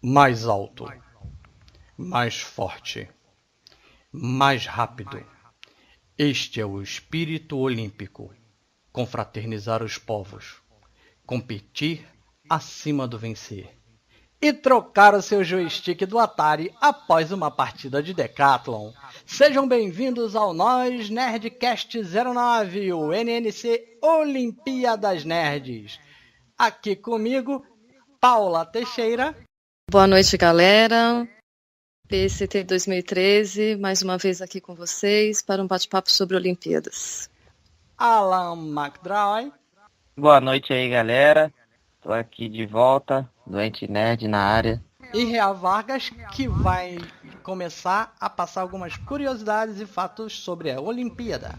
mais alto, mais forte, mais rápido. Este é o espírito olímpico. Confraternizar os povos, competir acima do vencer e trocar o seu joystick do Atari após uma partida de Decathlon. Sejam bem-vindos ao Nós Nerdcast 09, o NNC Olimpíadas Nerds. Aqui comigo, Paula Teixeira. Boa noite, galera. PCT 2013, mais uma vez aqui com vocês para um bate-papo sobre Olimpíadas. Alan McDrawey. Boa noite aí, galera. Tô aqui de volta, doente nerd na área. E Rea Vargas, que vai começar a passar algumas curiosidades e fatos sobre a Olimpíada.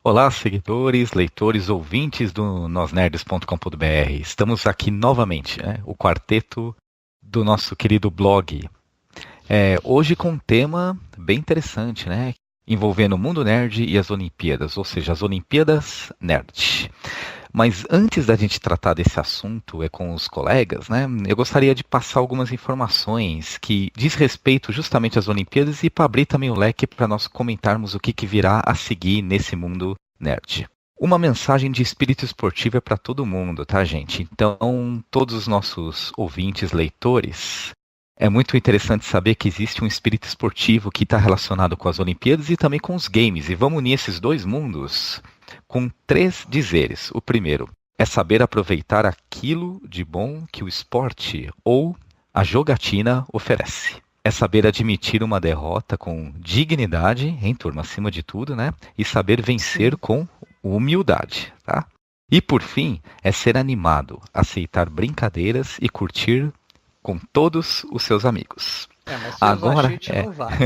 Olá, seguidores, leitores, ouvintes do nosnerds.com.br. Estamos aqui novamente, o quarteto do nosso querido blog. Hoje com um tema bem interessante, envolvendo o mundo nerd e as Olimpíadas, ou seja, as Olimpíadas Nerd. Mas antes da gente tratar desse assunto com os colegas, eu gostaria de passar algumas informações que diz respeito justamente às Olimpíadas e para abrir também o leque para nós comentarmos o que virá a seguir nesse mundo nerd. Uma mensagem de espírito esportivo é para todo mundo, tá, gente? Então, todos os nossos ouvintes, leitores, é muito interessante saber que existe um espírito esportivo que está relacionado com as Olimpíadas e também com os games. E vamos unir esses dois mundos com 3 dizeres. O primeiro é saber aproveitar aquilo de bom que o esporte ou a jogatina oferece. É saber admitir uma derrota com dignidade, hein, turma, acima de tudo, e saber vencer com humildade, tá? E por fim, é ser animado, aceitar brincadeiras e curtir com todos os seus amigos. Mas agora não vale.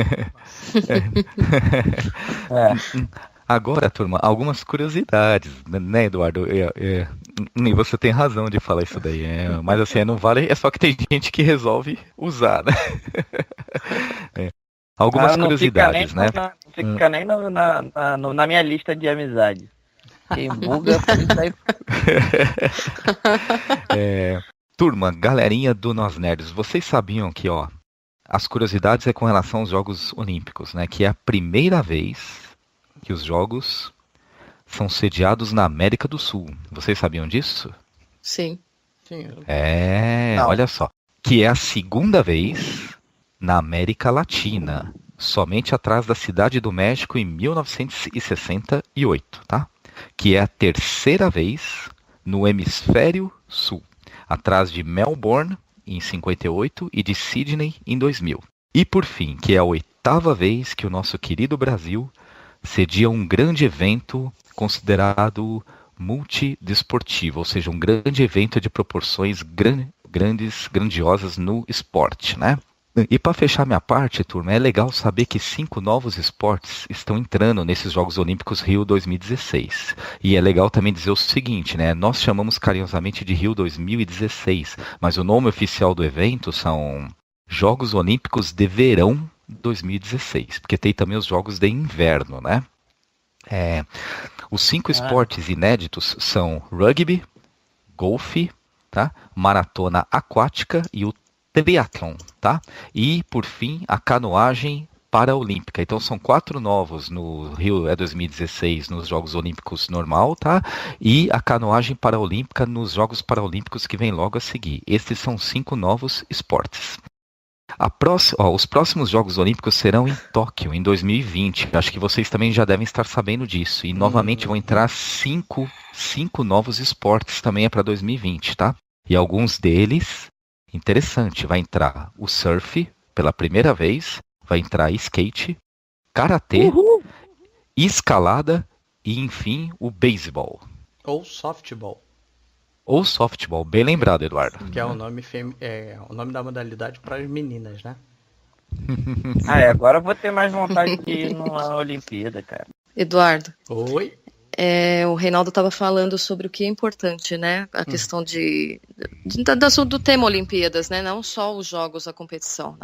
Agora, turma, algumas curiosidades, né, Eduardo? E você tem razão de falar isso daí. Mas assim, não vale, é só que tem gente que resolve usar, né? Algumas curiosidades, né? Não fica nem na minha lista de amizades. Quem buga, turma, galerinha do Nós Nerds, vocês sabiam que, as curiosidades com relação aos Jogos Olímpicos, que é a primeira vez que os Jogos são sediados na América do Sul. Vocês sabiam disso? Sim. Olha só. Que é a segunda vez na América Latina, somente atrás da Cidade do México em 1968, tá? Que é a terceira vez no Hemisfério Sul, atrás de Melbourne em 58 e de Sydney em 2000. E por fim, que é a 8ª vez que o nosso querido Brasil cedia um grande evento considerado multidesportivo, ou seja, um grande evento de proporções grandiosas no esporte, E para fechar minha parte, turma, é legal saber que 5 novos esportes estão entrando nesses Jogos Olímpicos Rio 2016. E é legal também dizer o seguinte, nós chamamos carinhosamente de Rio 2016, mas o nome oficial do evento são Jogos Olímpicos de Verão 2016, porque tem também os Jogos de Inverno, Os 5 esportes inéditos são rugby, golfe, tá? Maratona aquática e o triatlon, tá? E, por fim, a canoagem paraolímpica. Então, são 4 novos no Rio 2016 nos Jogos Olímpicos normal, tá? E a canoagem paraolímpica nos Jogos Paralímpicos que vem logo a seguir. Estes são 5 novos esportes. Os próximos Jogos Olímpicos serão em Tóquio, em 2020. Acho que vocês também já devem estar sabendo disso. E, novamente, vão entrar 5 novos esportes também para 2020, tá? E alguns deles, interessante, vai entrar o surf pela primeira vez, vai entrar skate, karatê, escalada e, enfim, o beisebol. Ou softball. Ou softball, bem lembrado, Eduardo. Que é o nome, o nome da modalidade para as meninas, agora eu vou ter mais vontade de ir numa Olimpíada, cara. Eduardo. Oi? O Reinaldo estava falando sobre o que é importante, a questão do tema Olimpíadas, não só os jogos, a competição,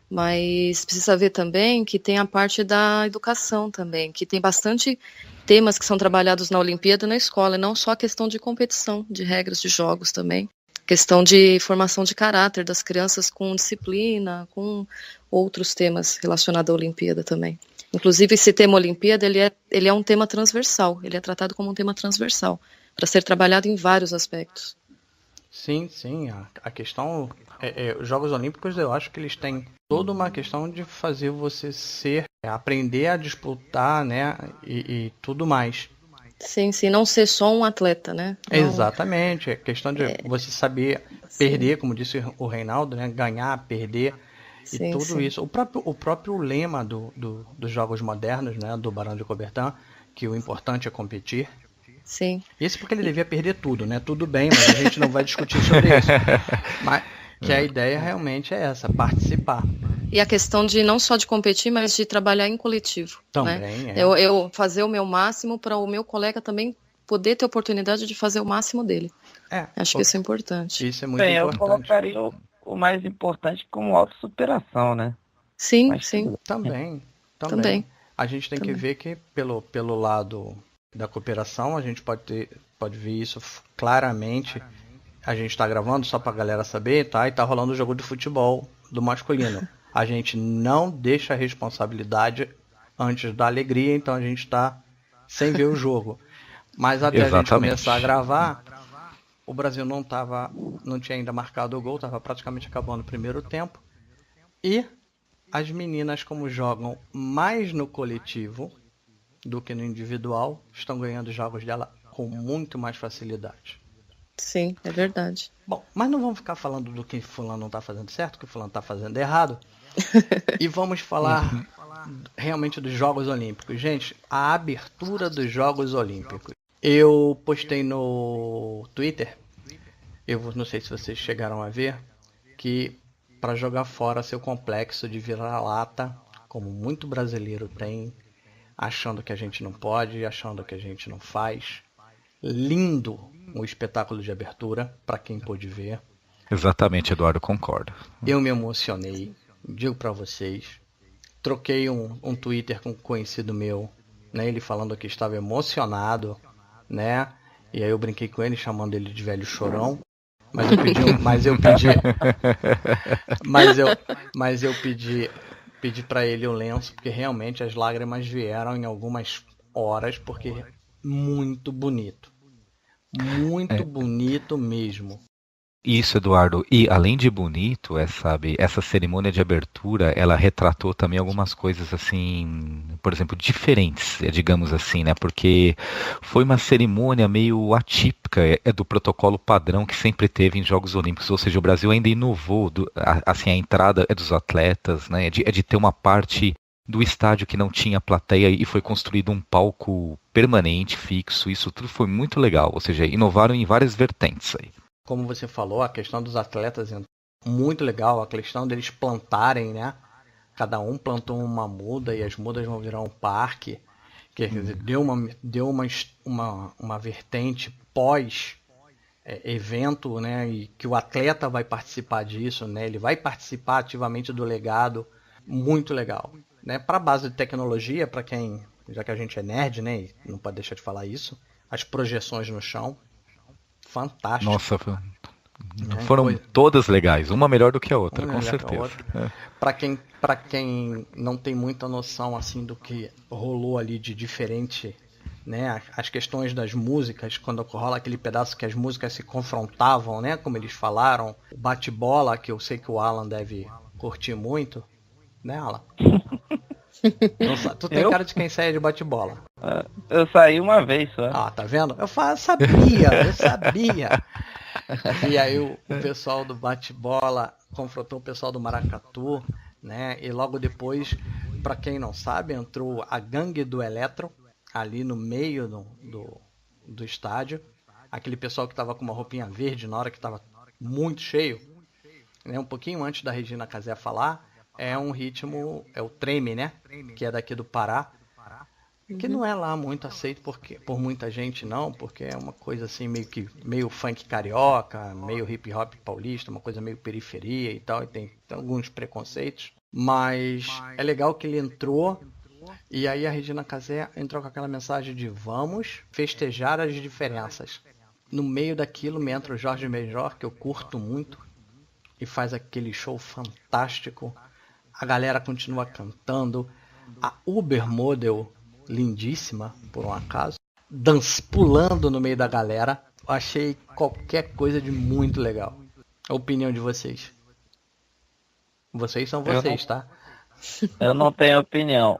Mas precisa ver também que tem a parte da educação também, que tem bastante temas que são trabalhados na Olimpíada na escola, e não só a questão de competição, de regras de jogos também. questão de formação de caráter das crianças com disciplina, com outros temas relacionados à Olimpíada também. Inclusive, esse tema Olimpíada, ele é um tema transversal, ele é tratado como um tema transversal, para ser trabalhado em vários aspectos. Sim, a questão, os Jogos Olímpicos, eu acho que eles têm toda uma questão de fazer você aprender a disputar, né, e tudo mais. Sim, não ser só um atleta, né? Não... Exatamente, é questão de você saber perder, como disse o Reinaldo, né, ganhar, perder, e tudo isso. O próprio lema dos Jogos Modernos, né, do Barão de Coubertin, que o importante é competir. Sim. Isso porque ele devia perder tudo, né? Tudo bem, mas a gente não vai discutir sobre isso. Mas que a ideia realmente é essa, participar. E a questão de não só de competir, mas de trabalhar em coletivo. Também, né? Eu fazer o meu máximo para o meu colega também poder ter oportunidade de fazer o máximo dele. Acho que isso é importante. Isso é muito importante. Eu colocaria o mais importante como autossuperação, né? Sim. Também. A gente tem que ver que pelo lado da cooperação, a gente pode ver isso claramente. A gente está gravando só para a galera saber, tá? E tá rolando o jogo de futebol do masculino. A gente não deixa a responsabilidade antes da alegria, então a gente está sem ver o jogo. Mas até a gente começar a gravar, o Brasil não tinha ainda marcado o gol, estava praticamente acabando o primeiro tempo. E as meninas, como jogam mais no coletivo do que no individual, estão ganhando jogos dela com muito mais facilidade. Sim, é verdade. Bom, mas não vamos ficar falando do que fulano não está fazendo certo, que fulano está fazendo errado. E vamos falar realmente dos Jogos Olímpicos. Gente, a abertura dos Jogos Olímpicos. Eu postei no Twitter, eu não sei se vocês chegaram a ver, que para jogar fora seu complexo de vira-lata, como muito brasileiro tem, achando que a gente não pode, achando que a gente não faz. Lindo o espetáculo de abertura, para quem pôde ver. Exatamente, Eduardo, concordo. Eu me emocionei, digo para vocês. Troquei um Twitter com um conhecido meu, né, ele falando que estava emocionado, né? E aí eu brinquei com ele, chamando ele de velho chorão. Mas eu pedi para ele o lenço, porque realmente as lágrimas vieram em algumas horas, porque muito bonito. Muito bonito mesmo. Isso, Eduardo. E além de bonito, essa cerimônia de abertura, ela retratou também algumas coisas assim, por exemplo, diferentes, digamos assim, né? Porque foi uma cerimônia meio atípica, do protocolo padrão que sempre teve em Jogos Olímpicos. Ou seja, o Brasil ainda inovou assim, a entrada dos atletas, né? De ter uma parte do estádio que não tinha plateia e foi construído um palco permanente, fixo. Isso tudo foi muito legal. Ou seja, inovaram em várias vertentes aí. Como você falou, a questão dos atletas é muito legal, a questão deles plantarem, né? Cada um plantou uma muda e as mudas vão virar um parque. Quer dizer, deu uma vertente pós evento, né? E que o atleta vai participar disso, né? Ele vai participar ativamente do legado. Muito legal, né? Para a base de tecnologia, para quem, já que a gente é nerd, né? E não pode deixar de falar isso, as projeções no chão. Fantástico. Nossa, foram todas legais, uma melhor do que a outra, com certeza. Para quem não tem muita noção assim do que rolou ali de diferente, né? As questões das músicas, quando rola aquele pedaço que as músicas se confrontavam, né? Como eles falaram, o bate-bola, que eu sei que o Alan deve curtir muito, né, Alan? Tu tem cara de quem sai de bate-bola. Eu saí uma vez só. Ah, tá vendo? Eu sabia. E aí o pessoal do bate-bola confrontou o pessoal do maracatu, né? E logo depois, para quem não sabe, entrou a gangue do Eletro ali no meio do estádio. Aquele pessoal que tava com uma roupinha verde na hora que tava muito cheio, né? Um pouquinho antes da Regina Casé falar. É um ritmo, é o treme, né? Que é daqui do Pará. Que não é lá muito aceito por muita gente, não. Porque é uma coisa assim, meio funk carioca, meio hip hop paulista, uma coisa meio periferia e tal. E tem alguns preconceitos. Mas é legal que ele entrou. E aí a Regina Casé entrou com aquela mensagem de vamos festejar as diferenças. no meio daquilo me entra o Jorge Benjor, que eu curto muito, e faz aquele show fantástico. A galera continua cantando. A Uber Model, lindíssima, por um acaso, pulando no meio da galera. Eu achei qualquer coisa de muito legal. A opinião de vocês. Vocês são vocês, tá? Eu não tenho opinião.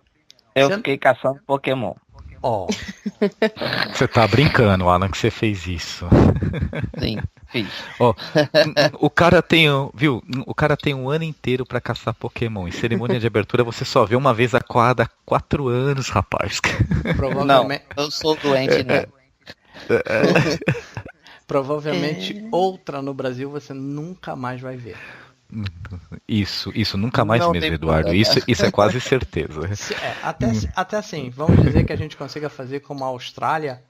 Eu Você- fiquei caçando Pokémon. Ó, Você tá brincando, Alan, que você fez isso. Sim, fiz. Ó, o cara tem, viu? O cara tem um ano inteiro pra caçar Pokémon. Em cerimônia de abertura você só vê uma vez a cada 4 anos, rapaz. Não, provavelmente, eu sou doente, né? provavelmente outra no Brasil você nunca mais vai ver. Isso nunca mais Não mesmo, tem Eduardo. problema. Isso é quase certeza. Até assim, vamos dizer que a gente consiga fazer como a Austrália,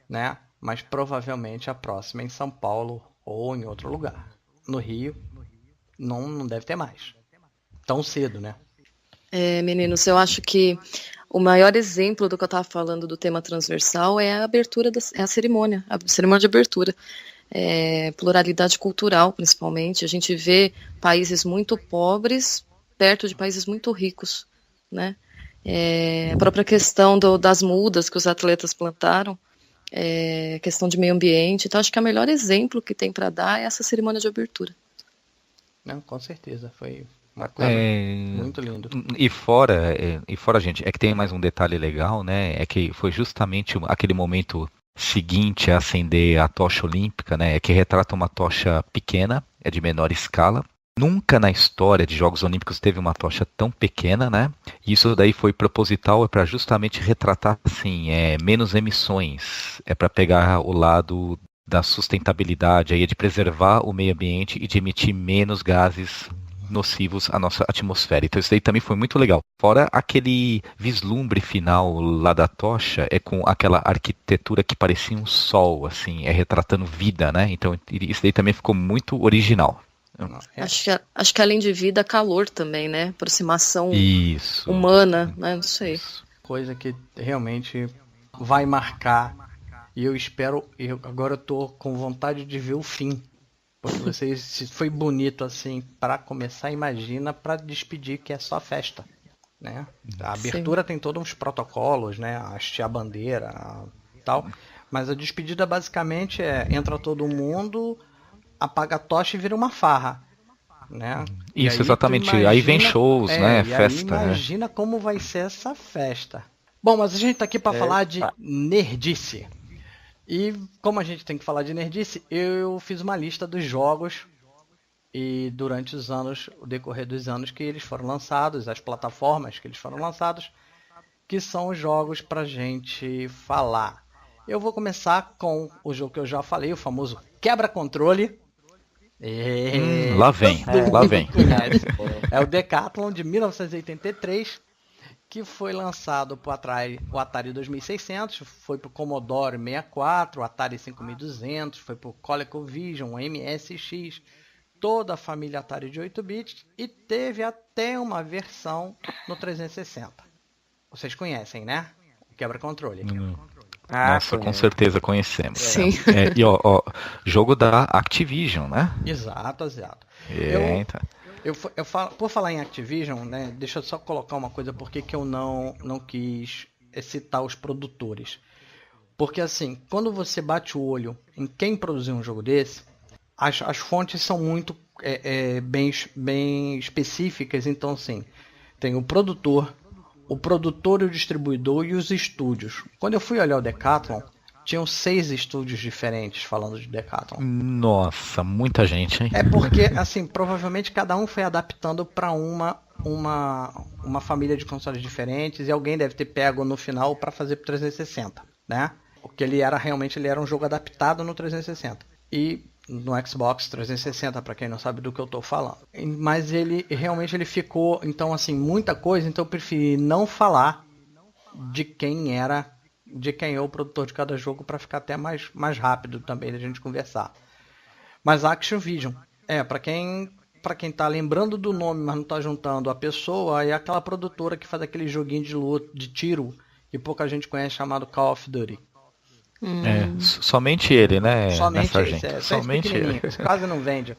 né? Mas provavelmente a próxima é em São Paulo ou em outro lugar. No Rio, não deve ter mais. Tão cedo, né? Meninos, eu acho que o maior exemplo do que eu estava falando do tema transversal é a abertura, a cerimônia de abertura. Pluralidade cultural, principalmente. A gente vê países muito pobres perto de países muito ricos, né? A própria questão das mudas que os atletas plantaram, questão de meio ambiente. Então, acho que o melhor exemplo que tem para dar é essa cerimônia de abertura. Não, com certeza. Foi uma coisa muito linda. E fora, gente, é que tem mais um detalhe legal, né? É que foi justamente aquele momento seguinte a acender a tocha olímpica, né? É que retrata uma tocha pequena, é de menor escala. Nunca na história de Jogos Olímpicos teve uma tocha tão pequena, né? E isso daí foi proposital, para justamente retratar assim, menos emissões, para pegar o lado da sustentabilidade, aí de preservar o meio ambiente e de emitir menos gases nocivos à nossa atmosfera. Então isso daí também foi muito legal. Fora aquele vislumbre final lá da tocha, com aquela arquitetura que parecia um sol, assim, retratando vida, né? Então isso daí também ficou muito original. Acho que além de vida, calor também, né? Aproximação Isso. humana, né? Não sei. Coisa que realmente vai marcar. E eu espero, agora eu tô com vontade de ver o fim. Porque se foi bonito assim para começar, imagina para despedir, que é só festa, né? A abertura tem todos uns protocolos, né? Hastear a bandeira, tal. Mas a despedida basicamente entra todo mundo, apaga a tocha e vira uma farra, né? Isso, aí, exatamente. imagina, aí vem shows, né? E Festa. aí imagina como vai ser essa festa. Bom, mas a gente tá aqui para falar de nerdice. E como a gente tem que falar de nerdice, eu fiz uma lista dos jogos e durante o decorrer dos anos que eles foram lançados, as plataformas que eles foram lançados, que são os jogos pra gente falar. Eu vou começar com o jogo que eu já falei, o famoso Quebra-Controle. Lá vem. Conhece. É o Decathlon de 1983. Que foi lançado para o Atari 2600, foi para o Commodore 64, o Atari 5200, foi para o ColecoVision, o MSX, toda a família Atari de 8 bits e teve até uma versão no 360. Vocês conhecem, né? O Quebra-Controle. Nossa, com certeza conhecemos. Sim. E jogo da Activision, né? Exato. Por falar em Activision, né, deixa eu só colocar uma coisa, porque que eu não quis citar os produtores. Porque assim, quando você bate o olho em quem produziu um jogo desse, as fontes são muito bem específicas. Então assim, tem o produtor e o distribuidor e os estúdios. Quando eu fui olhar o Decathlon, tinham 6 estúdios diferentes falando de Decathlon. Nossa, muita gente, hein? É porque, assim, provavelmente cada um foi adaptando para uma família de consoles diferentes e alguém deve ter pego no final para fazer pro 360, né? Porque ele era um jogo adaptado no 360. E no Xbox 360, para quem não sabe do que eu tô falando. Mas ele ficou, então assim, muita coisa, então eu preferi não falar de quem é o produtor de cada jogo para ficar até mais rápido também da gente conversar. Mas a Activision, para quem tá lembrando do nome, mas não tá juntando a pessoa, é aquela produtora que faz aquele joguinho de tiro que pouca gente conhece, chamado Call of Duty. Somente ele, né, Somente sargento? esse, Somente ele. pequenininho, quase não vende.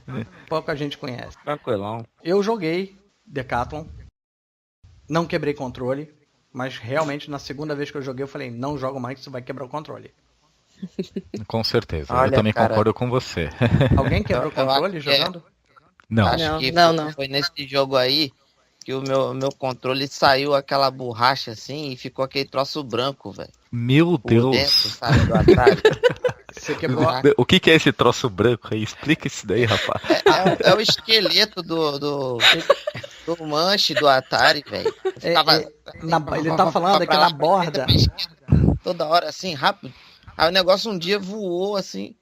Pouca gente conhece. Tranquilão. Eu joguei Decathlon, não quebrei controle, mas realmente na segunda vez que eu joguei eu falei, não jogo mais que isso vai quebrar o controle. Com certeza, Olha, eu também cara, concordo com você. Alguém quebrou o Eu acho controle que é. jogando? Não, Acho que Não. foi nesse jogo aí que o meu controle saiu aquela borracha assim e ficou aquele troço branco, velho. meu Por dentro, Deus. sabe, do Atari. Você quebrou a... O que é esse troço branco aí? Explica isso daí, rapaz. É o esqueleto do manche do Atari, velho. Ele tá falando aqui na borda. Toda hora assim, rápido. Aí o negócio um dia voou assim.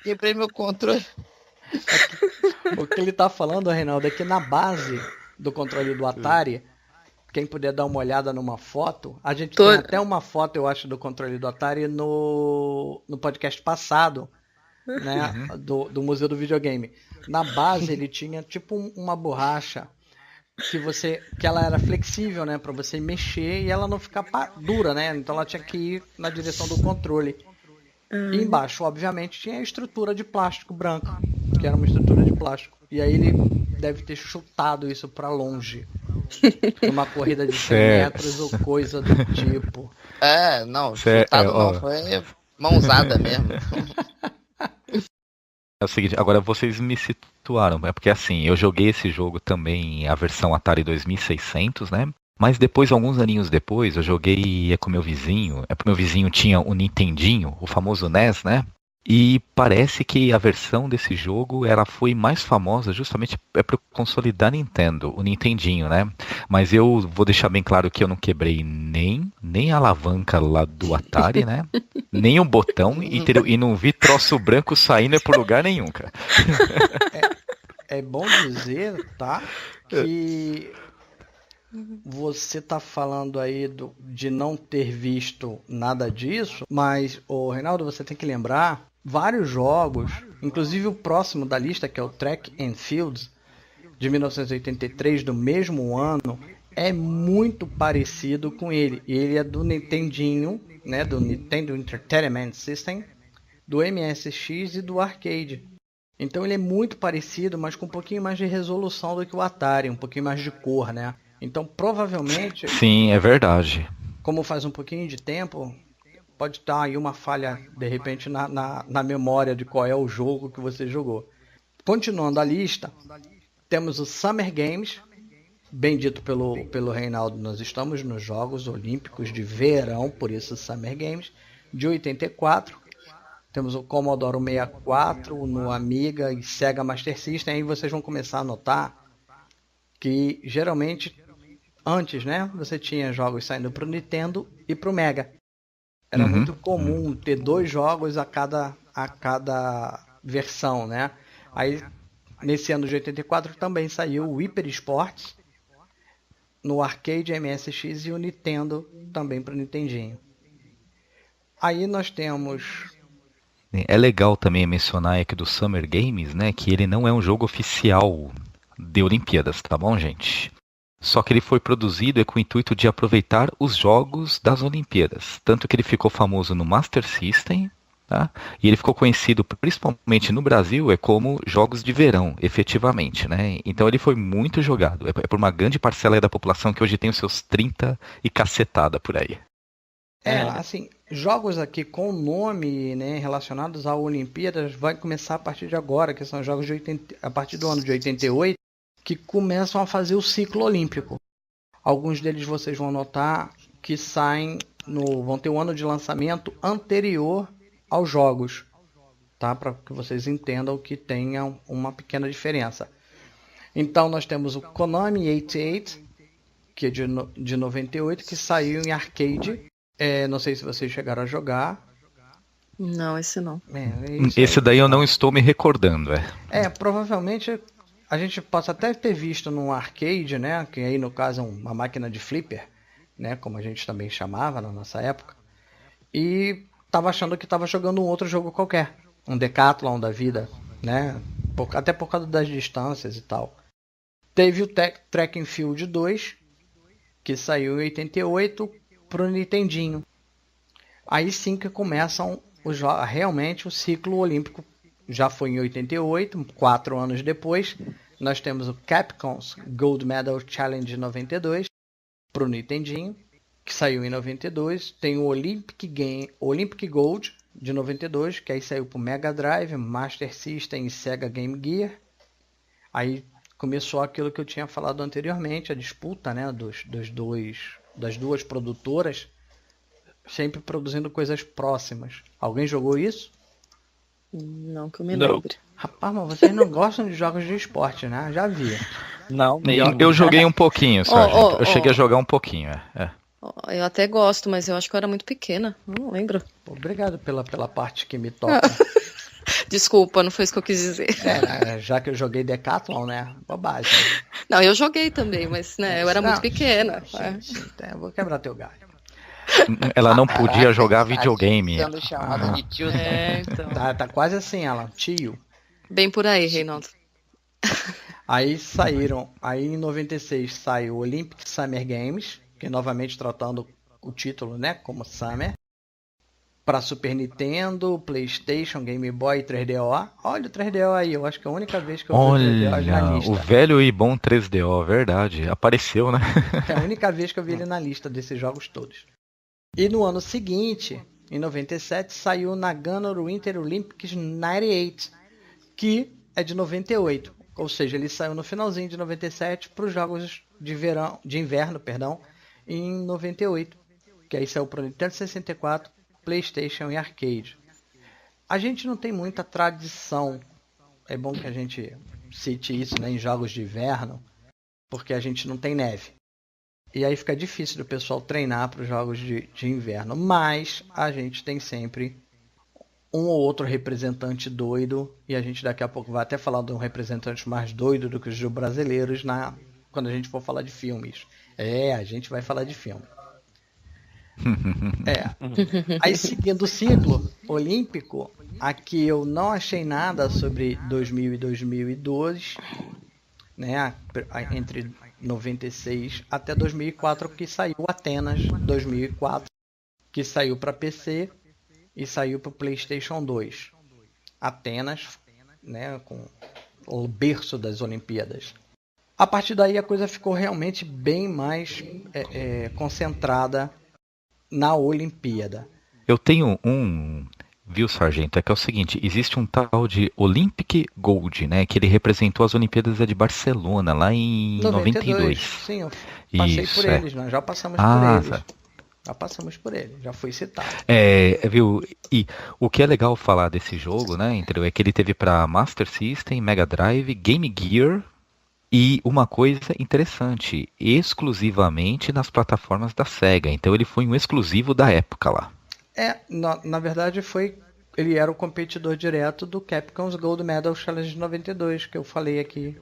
Quebrei meu controle. O que ele tá falando, Reinaldo, é que na base do controle do Atari, quem puder dar uma olhada numa foto, a gente tem até uma foto, eu acho, do controle do Atari no podcast passado, né, do Museu do Videogame. Na base ele tinha tipo uma borracha que ela era flexível, né, para você mexer e ela não ficar dura, né? Então ela tinha que ir na direção do controle. E embaixo, obviamente, tinha a estrutura de plástico branco, que era uma estrutura de plástico. E aí ele deve ter chutado isso para longe, numa corrida de 100 metros ou coisa do tipo. Não, chutado não, foi mãozada mesmo. É o seguinte, agora vocês me situaram, é porque assim, eu joguei esse jogo também, a versão Atari 2600, né? Mas depois, alguns aninhos depois, eu joguei com meu vizinho, porque meu vizinho tinha o Nintendinho, o famoso NES, né? E parece que a versão desse jogo, ela foi mais famosa justamente para o console da Nintendo, o Nintendinho, né? Mas eu vou deixar bem claro que eu não quebrei nem a alavanca lá do Atari, né? Nem o botão e não vi troço branco saindo por lugar nenhum, cara. É bom dizer, tá? Que você tá falando aí de não ter visto nada disso, mas, Reinaldo, você tem que lembrar vários jogos, inclusive o próximo da lista, que é o Track and Field, de 1983, do mesmo ano, é muito parecido com ele. Ele é do Nintendinho, né, do Nintendo Entertainment System, do MSX e do Arcade. Então ele é muito parecido, mas com um pouquinho mais de resolução do que o Atari, um pouquinho mais de cor, né? Então, provavelmente... Sim, é verdade. Como faz um pouquinho de tempo, pode estar aí uma falha, de repente, na memória de qual é o jogo que você jogou. Continuando a lista, temos o Summer Games, bem dito pelo Reinaldo, nós estamos nos Jogos Olímpicos de Verão, por isso Summer Games, de 84. Temos o Commodore 64, no Amiga e Sega Master System. Aí vocês vão começar a notar que, geralmente... Antes, né, você tinha jogos saindo para o Nintendo e para o Mega. Era muito comum ter 2 jogos a cada versão, né? Aí, nesse ano de 84, também saiu o Hyper Sports no Arcade MSX e o Nintendo também para o Nintendinho. Aí nós temos... É legal também mencionar aqui do Summer Games, né, que ele não é um jogo oficial de Olimpíadas, tá bom, gente? Só que ele foi produzido com o intuito de aproveitar os jogos das Olimpíadas. Tanto que ele ficou famoso no Master System, tá? E ele ficou conhecido principalmente no Brasil como jogos de verão, efetivamente, né? Então ele foi muito jogado. É por uma grande parcela da população que hoje tem os seus 30 e cacetada por aí. Assim, jogos aqui com nome, né, relacionados a Olimpíadas vai começar a partir de agora, que são jogos a partir do ano de 88, que começam a fazer o ciclo olímpico. Alguns deles vocês vão notar que vão ter um ano de lançamento anterior aos jogos, tá? Para que vocês entendam que tenha uma pequena diferença. Então nós temos o Konami 88, que é de 98, que saiu em arcade. Não sei se vocês chegaram a jogar. Não, esse não. Esse daí eu não estou me recordando. Provavelmente... A gente possa até ter visto num arcade, né, que aí no caso é uma máquina de flipper, né, como a gente também chamava na nossa época, e estava achando que estava jogando um outro jogo qualquer, um Decathlon da vida, né, até por causa das distâncias e tal. Teve o Track and Field 2, que saiu em 88 para o Nintendinho. Aí sim que começam realmente o ciclo olímpico. Já foi em 88, 4 anos depois. Nós temos o Capcom's Gold Medal Challenge 92 para o Nintendinho, que saiu em 92. Tem o Olympic Gold de 92, que aí saiu para o Mega Drive, Master System e Sega Game Gear. Aí começou aquilo que eu tinha falado anteriormente, a disputa, né, das duas produtoras, sempre produzindo coisas próximas. Alguém jogou isso? Não que eu me Não. lembre. Rapaz, mas vocês não gostam de jogos de esporte, né? Já vi. Não, mesmo. Eu joguei um pouquinho, Sargento. Eu cheguei a jogar um pouquinho, Eu até gosto, mas eu acho que eu era muito pequena. Não lembro. Obrigado pela parte que me toca. Desculpa, não foi isso que eu quis dizer. Já que eu joguei Decathlon, né? Bobagem. Não, eu joguei também, mas né, eu era muito pequena. Sim, eu vou quebrar teu galho. Ela não podia jogar videogame. Sendo chamada de tio. Então. Tá quase assim, ela. Tio. Bem por aí, Reinaldo. Aí saíram. Aí em 96 saiu o Olympic Summer Games, que novamente tratando o título, né, como Summer. Para Super Nintendo, PlayStation, Game Boy e 3DO. Olha o 3DO aí, eu acho que é a única vez que eu vi o 3DO na Olha, lista. o velho e bom 3DO, verdade. Apareceu, né? É a única vez que eu vi ele na lista desses jogos todos. E no ano seguinte, em 97, saiu o Nagano Winter Olympics 98, que é de 98. Ou seja, ele saiu no finalzinho de 97 para os jogos de inverno, em 98. Que aí saiu para o Nintendo 64, PlayStation e Arcade. A gente não tem muita tradição. É bom que a gente cite isso, né, em jogos de inverno, porque a gente não tem neve. E aí fica difícil do pessoal treinar para os jogos de inverno. Mas a gente tem sempre um ou outro representante doido. E a gente daqui a pouco vai até falar de um representante mais doido do que os brasileiros quando a gente for falar de filmes. A gente vai falar de filme. Aí seguindo o ciclo olímpico, aqui eu não achei nada sobre 2000 e 2002, né? Entre 96 até 2004, que saiu Atenas 2004, que saiu para PC e saiu para o PlayStation 2. Atenas, né, com o berço das Olimpíadas. A partir daí a coisa ficou realmente bem mais concentrada na Olimpíada. Eu tenho viu, Sargento, que é o seguinte, existe um tal de Olympic Gold, né, que ele representou as Olimpíadas de Barcelona, lá em 92. Sim, eu passei por eles, nós já passamos por eles. Já passamos por ele, já foi citado. Viu, e o que é legal falar desse jogo, né, é que ele teve para Master System, Mega Drive, Game Gear, e uma coisa interessante, exclusivamente nas plataformas da Sega. Então ele foi um exclusivo da época lá. Na verdade ele era o competidor direto do Capcom's Gold Medal Challenge 92, que eu falei aqui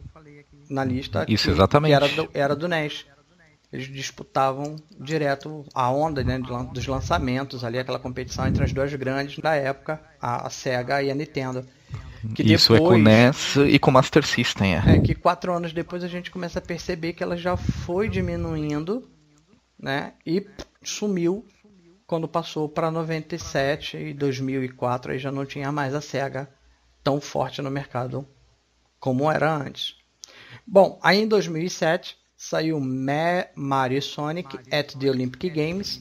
na lista. Isso, exatamente. Que era do NES. Eles disputavam direto a onda, né, dos lançamentos, ali aquela competição entre as duas grandes da época, a Sega e a Nintendo. Isso depois, é com o NES e com o Master System. Que 4 anos depois a gente começa a perceber que ela já foi diminuindo, né, e sumiu quando passou para 97 e 2004, aí já não tinha mais a Sega tão forte no mercado como era antes. Bom, aí em 2007 saiu Mario Sonic at the Olympic Games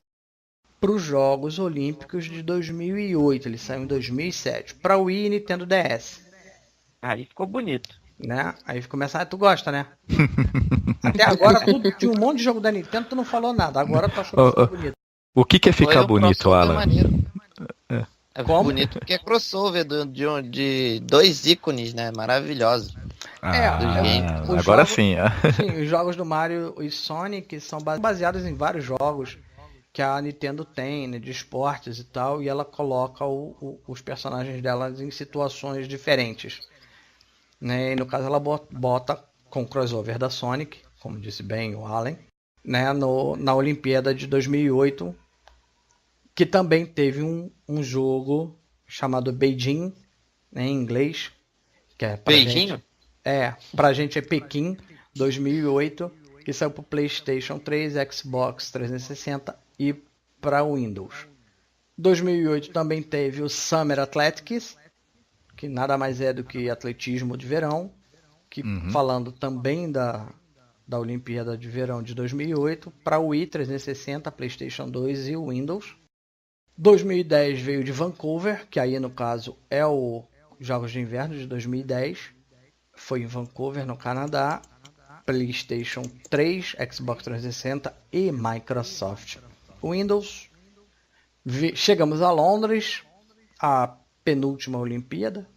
para os Jogos Olímpicos de 2008. Ele saiu em 2007 para o Wii e Nintendo DS. Aí ficou bonito, né? Aí começa, tu gosta, né? Até agora tu tinha um monte de jogo da Nintendo, tu não falou nada. Agora tu achou que ficou bonito. O que é ficar bonito, Alan? É bonito porque é crossover de dois ícones, né? Maravilhosos. Agora sim. Sim, os jogos do Mario e Sonic são baseados em vários jogos que a Nintendo tem, né, de esportes e tal, e ela coloca os personagens delas em situações diferentes. Né? E no caso ela bota com o crossover da Sonic, como disse bem o Allen, né, na Olimpíada de 2008, que também teve um jogo chamado Beijing, né, em inglês, que é pra Beijing? Gente, pra gente é Pequim 2008, que saiu para o PlayStation 3, Xbox 360 e para Windows. 2008 também teve o Summer Athletics, que nada mais é do que atletismo de verão, que falando também da Olimpíada de Verão de 2008, para o Wii 360, PlayStation 2 e o Windows. 2010 veio de Vancouver, que aí no caso é o Jogos de Inverno de 2010. Foi em Vancouver, no Canadá. PlayStation 3, Xbox 360 e Microsoft Windows. Chegamos a Londres, a penúltima Olimpíada.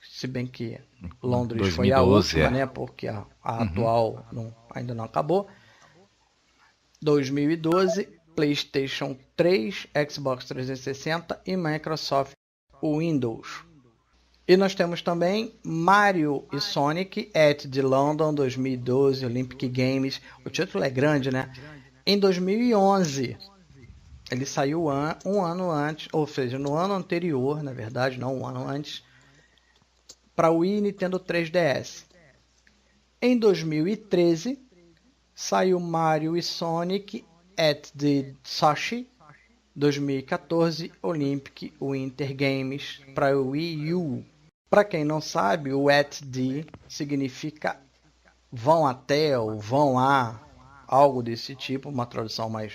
Se bem que Londres 2012, foi a última, né? Porque a atual ainda não acabou. 2012, PlayStation 3, Xbox 360 e Microsoft Windows. E nós temos também Mario e Sonic at the London 2012 Olympic Games. O título é grande, né? Em 2011. Ele saiu um ano antes, ou seja, no ano anterior, na verdade, não um ano antes, para o Wii e Nintendo 3DS. Em 2013, saiu Mario e Sonic at the Sochi 2014 Olympic Winter Games para o Wii U. Para quem não sabe, o at the significa vão até ou vão a, algo desse tipo, uma tradução mais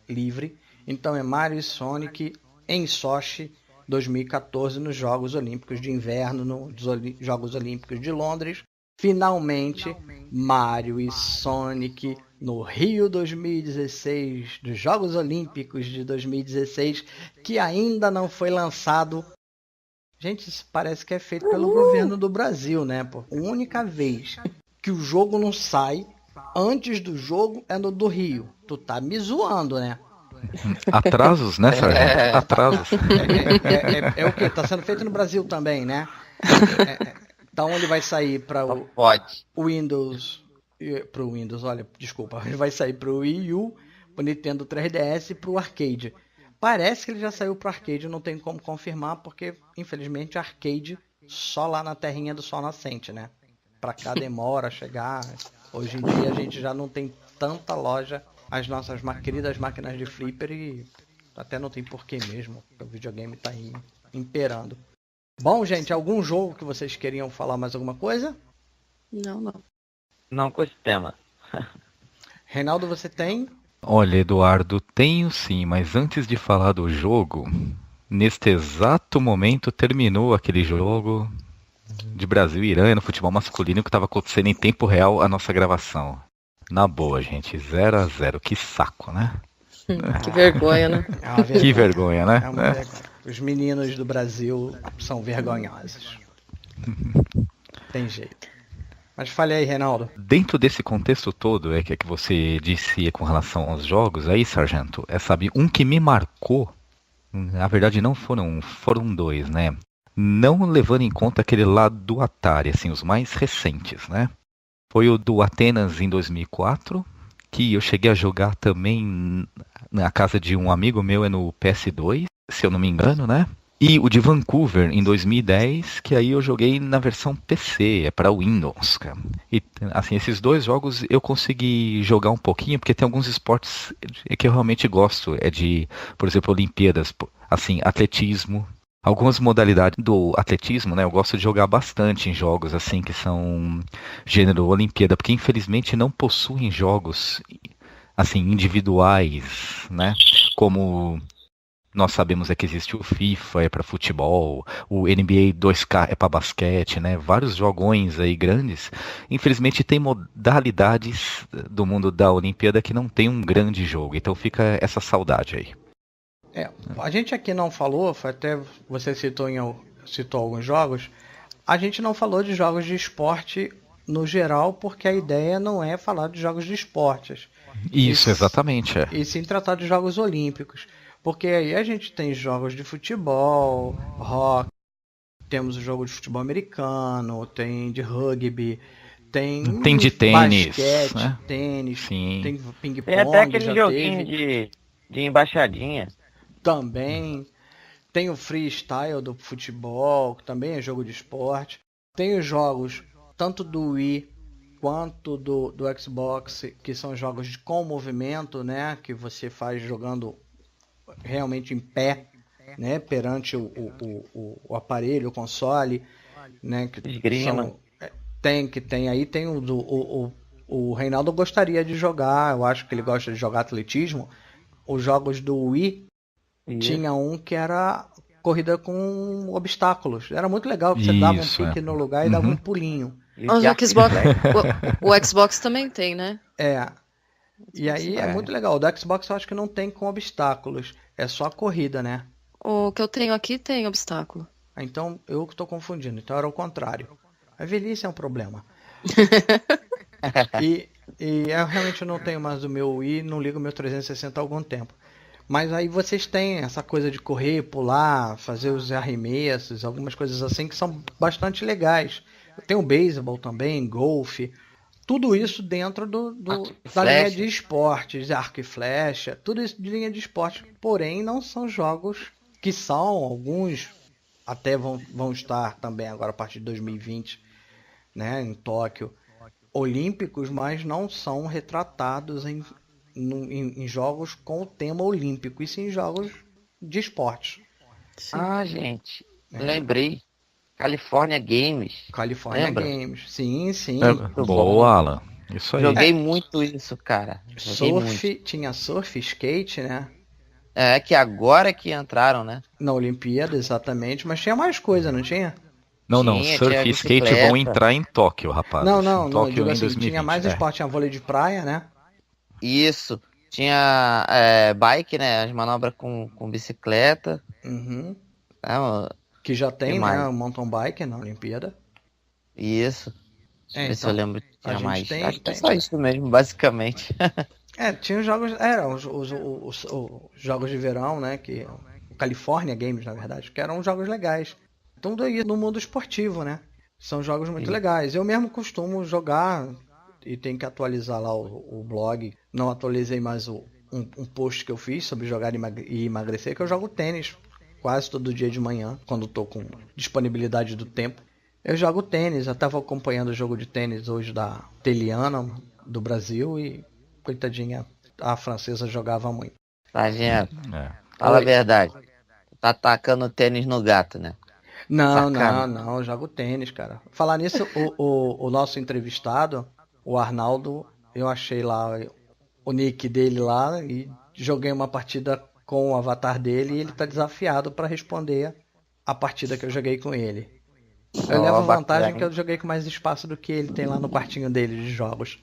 livre. Então é Mario e Sonic em Sochi 2014 nos Jogos Olímpicos de Inverno, nos Jogos Olímpicos de Londres. Finalmente, Mario e Sonic no Rio 2016, dos Jogos Olímpicos de 2016, que ainda não foi lançado. Gente, isso parece que é feito pelo governo do Brasil, né? Pô? A única vez que o jogo não sai antes do jogo é no do Rio. Tu tá me zoando, né? Atrasos, né, Sargento? Atrasos. É o que? Tá sendo feito no Brasil também, né? Então ele vai sair para o Windows. Para o Windows, olha, desculpa. Ele vai sair para o Wii U, para o Nintendo 3DS e para o Arcade. Parece que ele já saiu para o Arcade, não tem como confirmar, porque infelizmente Arcade só lá na terrinha do sol nascente, né? Para cá demora a chegar. Hoje em dia a gente já não tem tanta loja. As nossas queridas máquinas de flipper e até não tem porquê mesmo. O videogame tá aí imperando. Bom, gente, algum jogo que vocês queriam falar mais alguma coisa? Não. Não com esse tema. Reinaldo, você tem? Olha, Eduardo, tenho sim, mas antes de falar do jogo, neste exato momento terminou aquele jogo de Brasil e Irã no futebol masculino que estava acontecendo em tempo real a nossa gravação. Na boa, gente, 0-0, que saco, né? Que vergonha, né? Que vergonha, né? É uma vergonha. Os meninos do Brasil são vergonhosos. Tem jeito. Mas fale aí, Reinaldo. Dentro desse contexto todo, que você disse com relação aos jogos, aí, Sargento, sabe, um que me marcou, na verdade não foram dois, né? Não levando em conta aquele lado do Atari, assim, os mais recentes, né? Foi o do Atenas em 2004, que eu cheguei a jogar também na casa de um amigo meu, no PS2, se eu não me engano, né? E o de Vancouver em 2010, que aí eu joguei na versão PC, para Windows, cara. E assim, esses dois jogos eu consegui jogar um pouquinho, porque tem alguns esportes que eu realmente gosto, por exemplo, Olimpíadas, assim, atletismo. Algumas modalidades do atletismo, né, eu gosto de jogar bastante em jogos assim que são gênero Olimpíada, porque infelizmente não possuem jogos assim individuais, né, como nós sabemos que existe o FIFA, é para futebol, o NBA 2K é para basquete, né, vários jogões aí grandes. Infelizmente tem modalidades do mundo da Olimpíada que não tem um grande jogo, então fica essa saudade aí. A gente aqui não falou, até você citou alguns jogos, a gente não falou de jogos de esporte no geral, porque a ideia não é falar de jogos de esportes. Isso, exatamente. E sim tratar de jogos olímpicos. Porque aí a gente tem jogos de futebol, rock, temos o jogo de futebol americano, tem de rugby, tem de tênis, basquete, né? tênis, Sim. tem ping-pong, Tem até aquele já joguinho teve. de embaixadinha. Também tem o freestyle do futebol, que também é jogo de esporte. Tem os jogos tanto do Wii quanto do Xbox, que são jogos com movimento, né? Que você faz jogando realmente em pé, né, perante o aparelho, o console, né, que Esgrima. tem o Reinaldo gostaria de jogar, eu acho que ele gosta de jogar atletismo. Os jogos do Wii tinha um que era corrida com obstáculos. Era muito legal, que você dava um Isso, pique no lugar e dava um pulinho. E O de arco e Xbox, flecha. o Xbox também tem, né? E aí é muito legal. O do Xbox eu acho que não tem com obstáculos. É só a corrida, né? O que eu tenho aqui tem obstáculo. Então eu que estou confundindo. Então era o contrário. A velhice é um problema. E eu realmente não tenho mais o meu Wii, não ligo o meu 360 há algum tempo. Mas aí vocês têm essa coisa de correr, pular, fazer os arremessos, algumas coisas assim que são bastante legais. Tem o beisebol também, golfe. Tudo isso dentro da linha de esportes, arco e flecha, tudo isso de linha de esporte. Porém, não são jogos que são, alguns até vão estar também agora a partir de 2020, né, em Tóquio, olímpicos, mas não são retratados em jogos com o tema olímpico, e sim em jogos de esporte. Sim. Ah, gente, lembrei. California Games. California Lembra? Games, sim. Boa, Alan. Isso aí. Joguei muito isso, cara. Joguei muito. Tinha surf, skate, né? É que agora que entraram, né? Na Olimpíada, exatamente, mas tinha mais coisa, não tinha? Não, Tinha surf e skate bicicleta. vão entrar em Tóquio, rapaz. Não, Tóquio digo em assim, 2020. tinha mais esporte, tinha vôlei de praia, né? Isso. Tinha bike, né? As manobras com bicicleta. Uhum. Né? Que já tem, Que né? mais? O mountain bike na Olimpíada. Isso. Deixa eu ver se eu lembro. a Tinha gente mais. Acho que é tem- só isso mesmo, basicamente. Tinha os jogos, os jogos de verão, né? Que o California Games, na verdade, que eram jogos legais. Tudo aí no mundo esportivo, né? São jogos muito Sim. legais. Eu mesmo costumo jogar e tenho que atualizar lá o blog. Não atualizei mais um post que eu fiz sobre jogar e emagrecer, que eu jogo tênis quase todo dia de manhã, quando estou com disponibilidade do tempo. Eu jogo tênis, eu estava acompanhando o jogo de tênis hoje da Teliana, do Brasil, e coitadinha, a francesa jogava muito. Tá vendo? É. Fala Oi. a verdade. Tá tacando tênis no gato, né? Não, eu jogo tênis, cara. Falar nisso, o nosso entrevistado, o Arnaldo, eu achei lá o nick dele lá e joguei uma partida com o avatar dele, e ele tá desafiado para responder a partida que eu joguei com ele. Eu levo bacana, vantagem hein? que eu joguei com mais espaço do que ele tem lá no quartinho dele de jogos.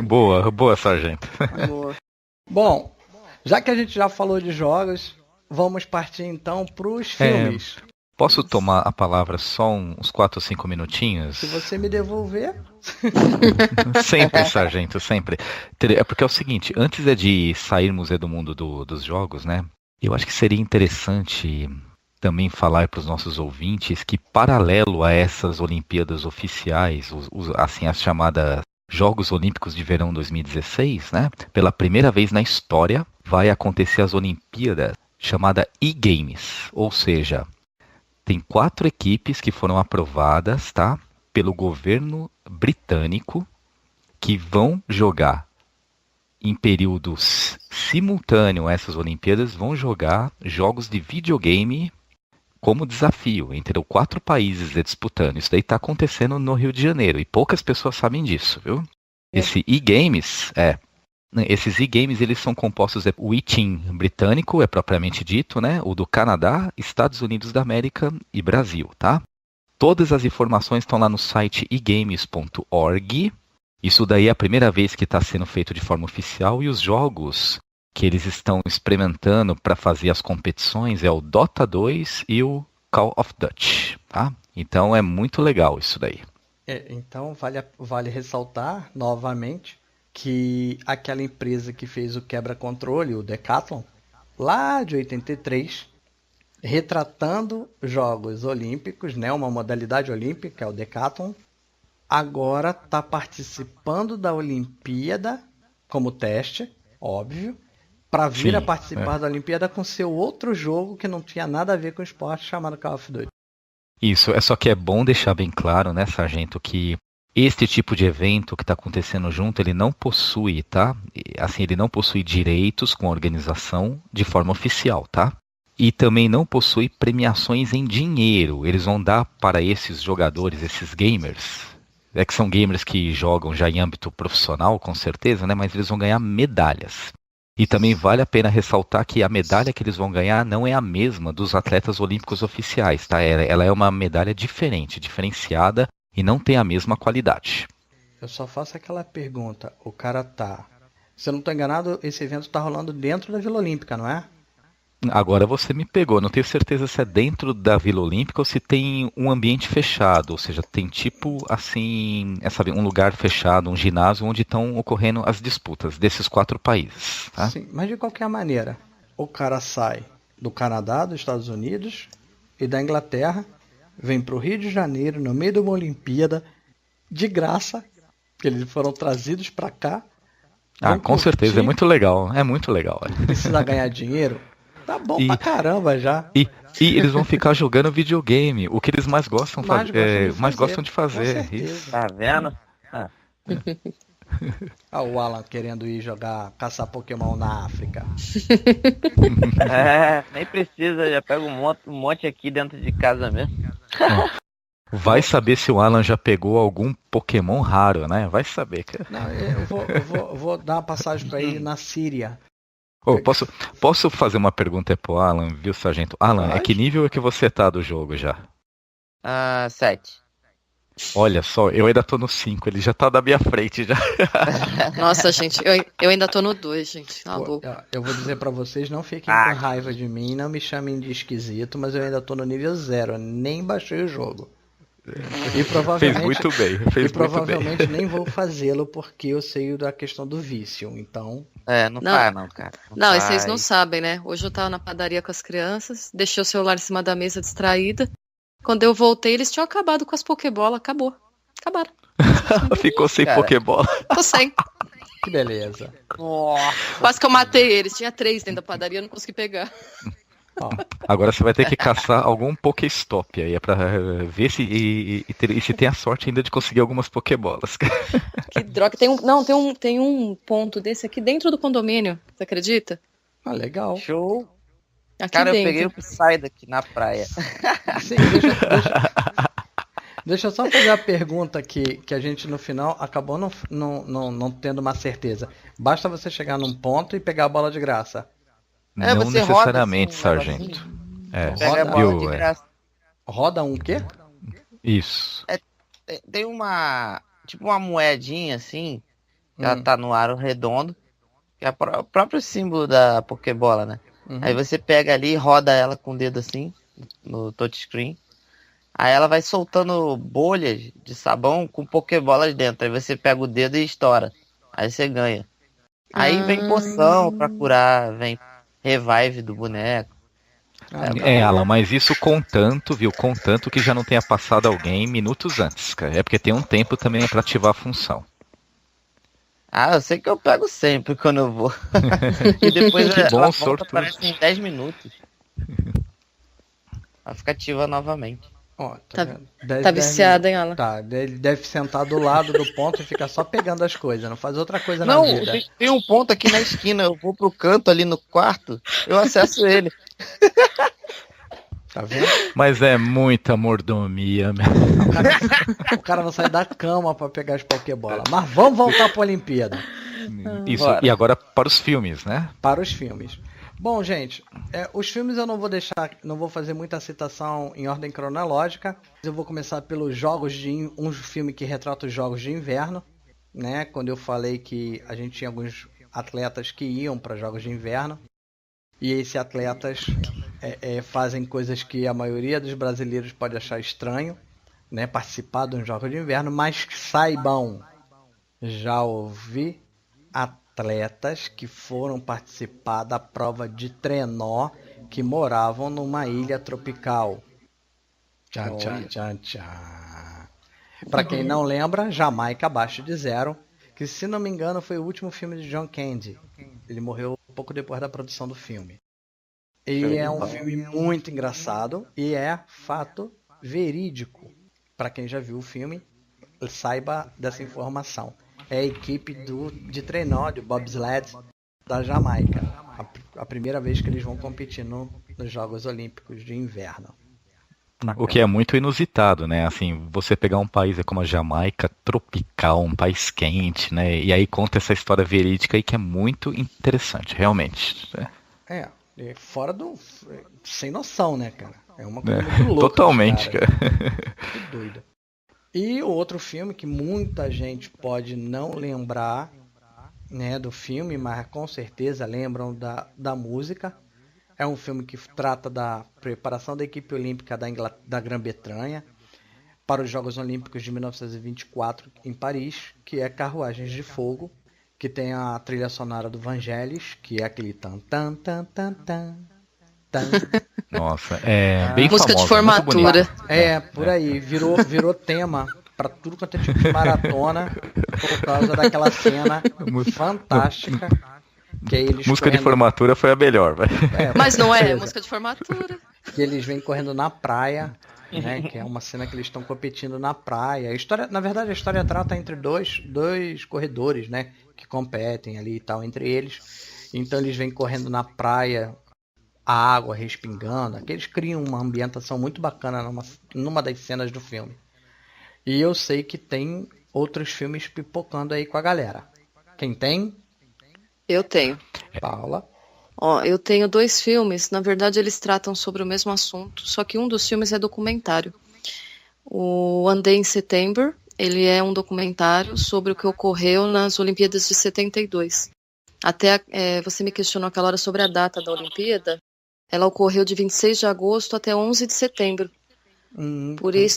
Boa, sargento. Boa. Bom, já que a gente já falou de jogos, vamos partir então pros filmes. Posso tomar a palavra só uns 4 ou 5 minutinhos? Se você me devolver... Sempre, sargento, sempre. É porque é o seguinte, antes de sairmos do mundo dos jogos, né? Eu acho que seria interessante também falar para os nossos ouvintes que, paralelo a essas Olimpíadas oficiais, assim, as chamadas Jogos Olímpicos de Verão 2016, né? Pela primeira vez na história, vai acontecer as Olimpíadas chamada e-Games, ou seja, tem 4 equipes que foram aprovadas, tá? Pelo governo britânico, que vão jogar em períodos simultâneos a essas Olimpíadas, vão jogar jogos de videogame como desafio entre os 4 países disputando. Isso daí está acontecendo no Rio de Janeiro e poucas pessoas sabem disso, viu? Esses e-Games, eles são compostos o e-Team britânico, é propriamente dito, né? O do Canadá, Estados Unidos da América e Brasil, tá? Todas as informações estão lá no site egames.org. Isso daí é a primeira vez que está sendo feito de forma oficial, e os jogos que eles estão experimentando para fazer as competições é o Dota 2 e o Call of Duty, tá? Então é muito legal isso daí. Então vale ressaltar novamente que aquela empresa que fez o quebra-controle, o Decathlon, lá de 83, retratando jogos olímpicos, né, uma modalidade olímpica, é o Decathlon, agora está participando da Olimpíada como teste, óbvio, para vir a participar da Olimpíada com seu outro jogo que não tinha nada a ver com o esporte, chamado Call of Duty. Isso, só que é bom deixar bem claro, né, sargento, que este tipo de evento que está acontecendo junto, ele não possui, tá? Assim, ele não possui direitos com a organização de forma oficial, tá? E também não possui premiações em dinheiro. Eles vão dar para esses jogadores, esses gamers, que são gamers que jogam já em âmbito profissional, com certeza, né? Mas eles vão ganhar medalhas. E também vale a pena ressaltar que a medalha que eles vão ganhar não é a mesma dos atletas olímpicos oficiais, tá? Ela é uma medalha diferente, diferenciada e não tem a mesma qualidade. Eu só faço aquela pergunta, o cara tá... Se eu não estou enganado, esse evento está rolando dentro da Vila Olímpica, não é? Agora você me pegou, não tenho certeza se é dentro da Vila Olímpica ou se tem um ambiente fechado, ou seja, tem tipo assim, um lugar fechado, um ginásio onde estão ocorrendo as disputas desses 4 países. Tá? Sim, mas de qualquer maneira, o cara sai do Canadá, dos Estados Unidos e da Inglaterra, vem para o Rio de Janeiro, no meio de uma Olimpíada, de graça, que eles foram trazidos para cá. Com certeza, é muito legal, Precisa ganhar dinheiro? Tá bom pra caramba já. E eles vão ficar jogando videogame, o que eles mais gostam, mais gostam de fazer. Isso. Tá vendo? O Alan querendo ir caçar Pokémon na África. Nem precisa, já pega um monte aqui dentro de casa mesmo. Vai saber se o Alan já pegou algum Pokémon raro, né? Vai saber, cara. Não, eu vou dar uma passagem pra ele na Síria. Posso fazer uma pergunta pro Alan, viu, Sargento? Alan, que nível é que você tá do jogo já? 7. Olha só, eu ainda tô no 5, ele já tá na minha frente já. Nossa, gente, eu ainda tô no 2, gente. Eu vou dizer pra vocês, não fiquem com raiva de mim, não me chamem de esquisito, mas eu ainda tô no nível 0, nem baixei o jogo. E provavelmente, fez provavelmente muito bem. nem vou fazê-lo porque eu sei da questão do vício, então... Não faz não, cara. Não, e vocês não sabem, né? Hoje eu tava na padaria com as crianças, deixei o celular em cima da mesa distraída. Quando eu voltei, eles tinham acabado com as Pokébola, acabaram. Ficou sem Pokébola. Tô sem. Que beleza. Quase que eu matei eles, tinha 3 dentro da padaria, eu não consegui pegar. Agora você vai ter que caçar algum Pokéstop aí, pra ver se se tem a sorte ainda de conseguir algumas Pokébolas. Que droga, tem um ponto desse aqui dentro do condomínio, você acredita? Legal. Show. Aqui cara, dentro. Eu peguei o Psy daqui na praia. Sim, deixa eu só fazer a pergunta que a gente no final acabou não tendo uma certeza. Basta você chegar num ponto e pegar a bola de graça. Não necessariamente, roda, assim, Sargento. Pega a bola de graça. Roda um quê? Isso. Tem uma moedinha assim, que ela tá no aro redondo, que é o próprio símbolo da Pokébola, né? Aí você pega ali e roda ela com o dedo assim, no touchscreen. Aí ela vai soltando bolhas de sabão com Pokébolas dentro. Aí você pega o dedo e estoura. Aí você ganha. Aí vem poção pra curar, vem revive do boneco. Alan, mas isso contanto que já não tenha passado alguém minutos antes, cara. É porque tem um tempo também pra ativar a função. Eu sei que eu pego sempre quando eu vou. E depois que bom, sortudo. Parece em 10 minutos. Ela fica ativa novamente. Tá viciada, hein, Alan? Tá, ele deve sentar do lado do ponto e ficar só pegando as coisas, não faz outra coisa na vida. Não, tem um ponto aqui na esquina, eu vou pro canto ali no quarto, eu acesso ele. Tá vendo? Mas é muita mordomia. O cara não sai da cama pra pegar as Pokébolas. Mas vamos voltar pra Olimpíada. Isso, e agora para os filmes, né? Para os filmes. Bom, gente, os filmes eu não vou fazer muita citação em ordem cronológica. Eu vou começar pelos um filme que retrata os Jogos de Inverno, né? Quando eu falei que a gente tinha alguns atletas que iam para Jogos de Inverno. E esses atletas fazem coisas que a maioria dos brasileiros pode achar estranho, né? Participar de um Jogos de Inverno, mas saibam, já ouvi atletas que foram participar da prova de trenó que moravam numa ilha tropical. Tchan, tchan, tchan, tchan. Para quem não lembra, Jamaica Abaixo de Zero, que se não me engano foi o último filme de John Candy. Ele morreu pouco depois da produção do filme. E é um filme muito engraçado e é fato verídico. Para quem já viu o filme, saiba dessa informação. É a equipe de trenó, de bobsled da Jamaica. A primeira vez que eles vão competir nos Jogos Olímpicos de Inverno. O que é muito inusitado, né? Assim, você pegar um país como a Jamaica, tropical, um país quente, né? E aí conta essa história verídica aí que é muito interessante, realmente. Fora do... Sem noção, né, cara? É uma coisa muito louca. Totalmente, cara. Que doido. E o outro filme que muita gente pode não lembrar, né, do filme, mas com certeza lembram da música. É um filme que trata da preparação da equipe olímpica da Grã-Bretanha para os Jogos Olímpicos de 1924 em Paris, que é Carruagens de Fogo, que tem a trilha sonora do Vangelis, que é aquele tan tan tan tan tan tan. Nossa, é bem música famosa, de formatura. Por aí, virou tema para tudo quanto é tipo de maratona, por causa daquela cena fantástica. Que eles música de formatura foi a melhor, vai. Mas não é música de formatura. Que eles vêm correndo na praia, né? Que é uma cena que eles estão competindo na praia. Na verdade, a história trata entre dois corredores, né? Que competem ali e tal, entre eles. Então eles vêm correndo na praia, a água respingando. Eles criam uma ambientação muito bacana numa das cenas do filme. E eu sei que tem outros filmes pipocando aí com a galera. Quem tem? Eu tenho. Paula. Eu tenho 2 filmes, na verdade eles tratam sobre o mesmo assunto, só que um dos filmes é documentário. O One Day in September, ele é um documentário sobre o que ocorreu nas Olimpíadas de 72. Até você me questionou aquela hora sobre a data da Olimpíada, ela ocorreu de 26 de agosto até 11 de setembro.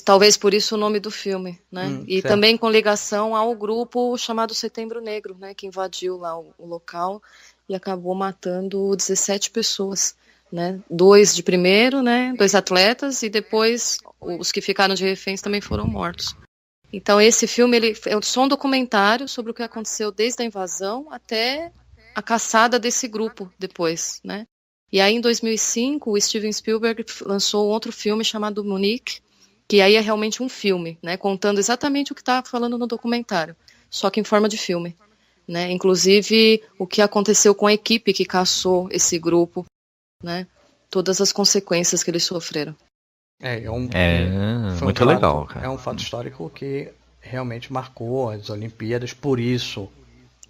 Talvez por isso o nome do filme, né? E certo. Também com ligação ao grupo chamado Setembro Negro, né? Que invadiu lá o local e acabou matando 17 pessoas, né? 2 de primeiro, né? 2 atletas e depois os que ficaram de reféns também foram mortos. Então esse filme ele é só um documentário sobre o que aconteceu desde a invasão até a caçada desse grupo depois, né? E aí, em 2005, o Steven Spielberg lançou outro filme chamado Munich, que aí é realmente um filme, né, contando exatamente o que está falando no documentário, só que em forma de filme, né, inclusive o que aconteceu com a equipe que caçou esse grupo, né, todas as consequências que eles sofreram. Foi muito legal, cara. É um fato histórico que realmente marcou as Olimpíadas, por isso...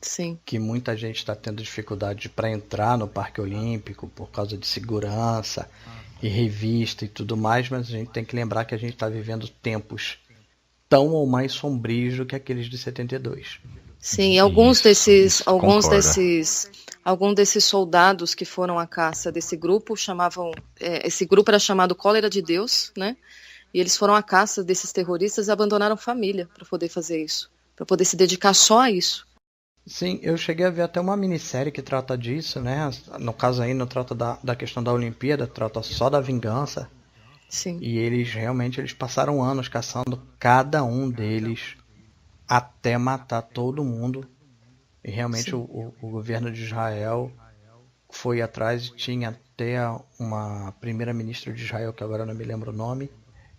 Sim. Que muita gente está tendo dificuldade para entrar no Parque Olímpico por causa de segurança e revista e tudo mais, mas a gente tem que lembrar que a gente está vivendo tempos tão ou mais sombrios do que aqueles de 72. Sim, alguns desses soldados que foram à caça desse grupo esse grupo era chamado Cólera de Deus, né? E eles foram à caça desses terroristas e abandonaram família para poder fazer isso, para poder se dedicar só a isso. Sim, eu cheguei a ver até uma minissérie que trata disso, né? No caso aí não trata da questão da Olimpíada, trata só da vingança. Sim. E eles passaram anos caçando cada um deles até matar todo mundo. E realmente o governo de Israel foi atrás e tinha até uma primeira-ministra de Israel, que agora não me lembro o nome,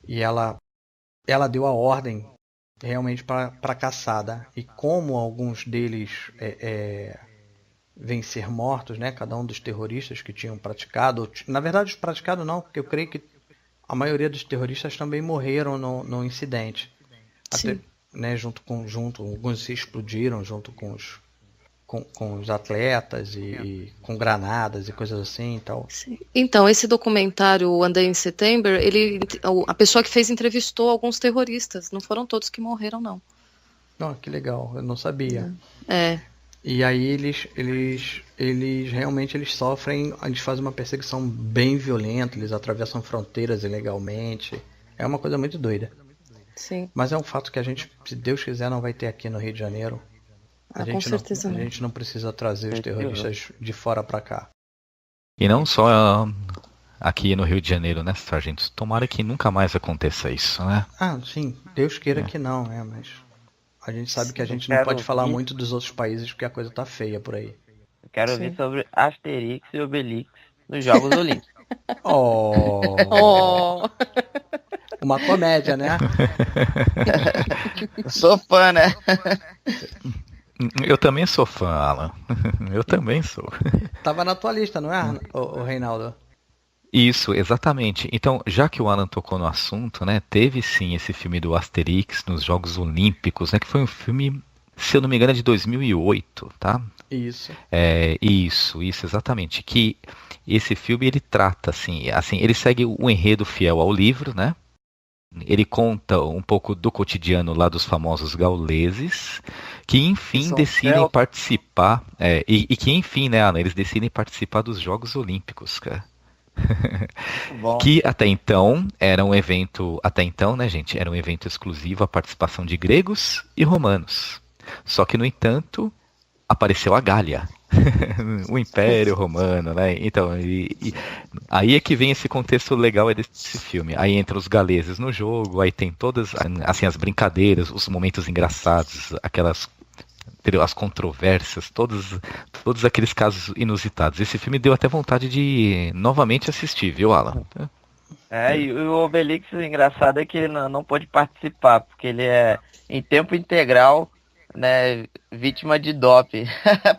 e ela deu a ordem realmente para a caçada. E como alguns deles vêm ser mortos, né? Cada um dos terroristas que tinham praticado, na verdade praticado não, porque eu creio que a maioria dos terroristas também morreram no incidente. Até, né, alguns se explodiram junto com os atletas e com granadas e coisas assim e tal. Sim. Então, esse documentário, One Day in September, a pessoa que fez entrevistou alguns terroristas, não foram todos que morreram, não. Que legal, eu não sabia. É. E aí eles realmente sofrem, eles fazem uma perseguição bem violenta, eles atravessam fronteiras ilegalmente. É uma coisa muito doida. Sim. Mas é um fato que a gente, se Deus quiser, não vai ter aqui no Rio de Janeiro. A gente não precisa trazer os terroristas de fora para cá. E não só aqui no Rio de Janeiro, né, sargento? Tomara que nunca mais aconteça isso, né? Sim. Deus queira que não, né? Mas a gente sabe que a gente não pode falar muito dos outros países porque a coisa tá feia por aí. Eu quero ouvir sobre Asterix e Obelix nos Jogos Olímpicos. Uma comédia, né? Sou fã, né? Eu também sou fã, Alan. Eu também sou. Tava na tua lista, não é, o Reinaldo? Isso, exatamente. Então, já que o Alan tocou no assunto, né, teve sim esse filme do Asterix nos Jogos Olímpicos, né, que foi um filme, se eu não me engano, é de 2008, tá? Isso. Isso, exatamente. Que esse filme ele trata assim, ele segue o enredo fiel ao livro, né? Ele conta um pouco do cotidiano lá dos famosos gauleses, que enfim decidem participar, e que enfim, né, Alan, eles decidem participar dos Jogos Olímpicos, cara. Bom. Que até então, né, gente, era um evento exclusivo à participação de gregos e romanos. Só que, no entanto, apareceu a Gália, o Império Romano, né? Então, aí é que vem esse contexto legal desse filme. Aí entram os galeses no jogo, aí tem todas assim, as brincadeiras, os momentos engraçados, as controvérsias, todos aqueles casos inusitados. Esse filme deu até vontade de novamente assistir, viu, Alan? E o Obelix, o engraçado é que ele não pôde participar, porque ele é em tempo integral, né, vítima de doping,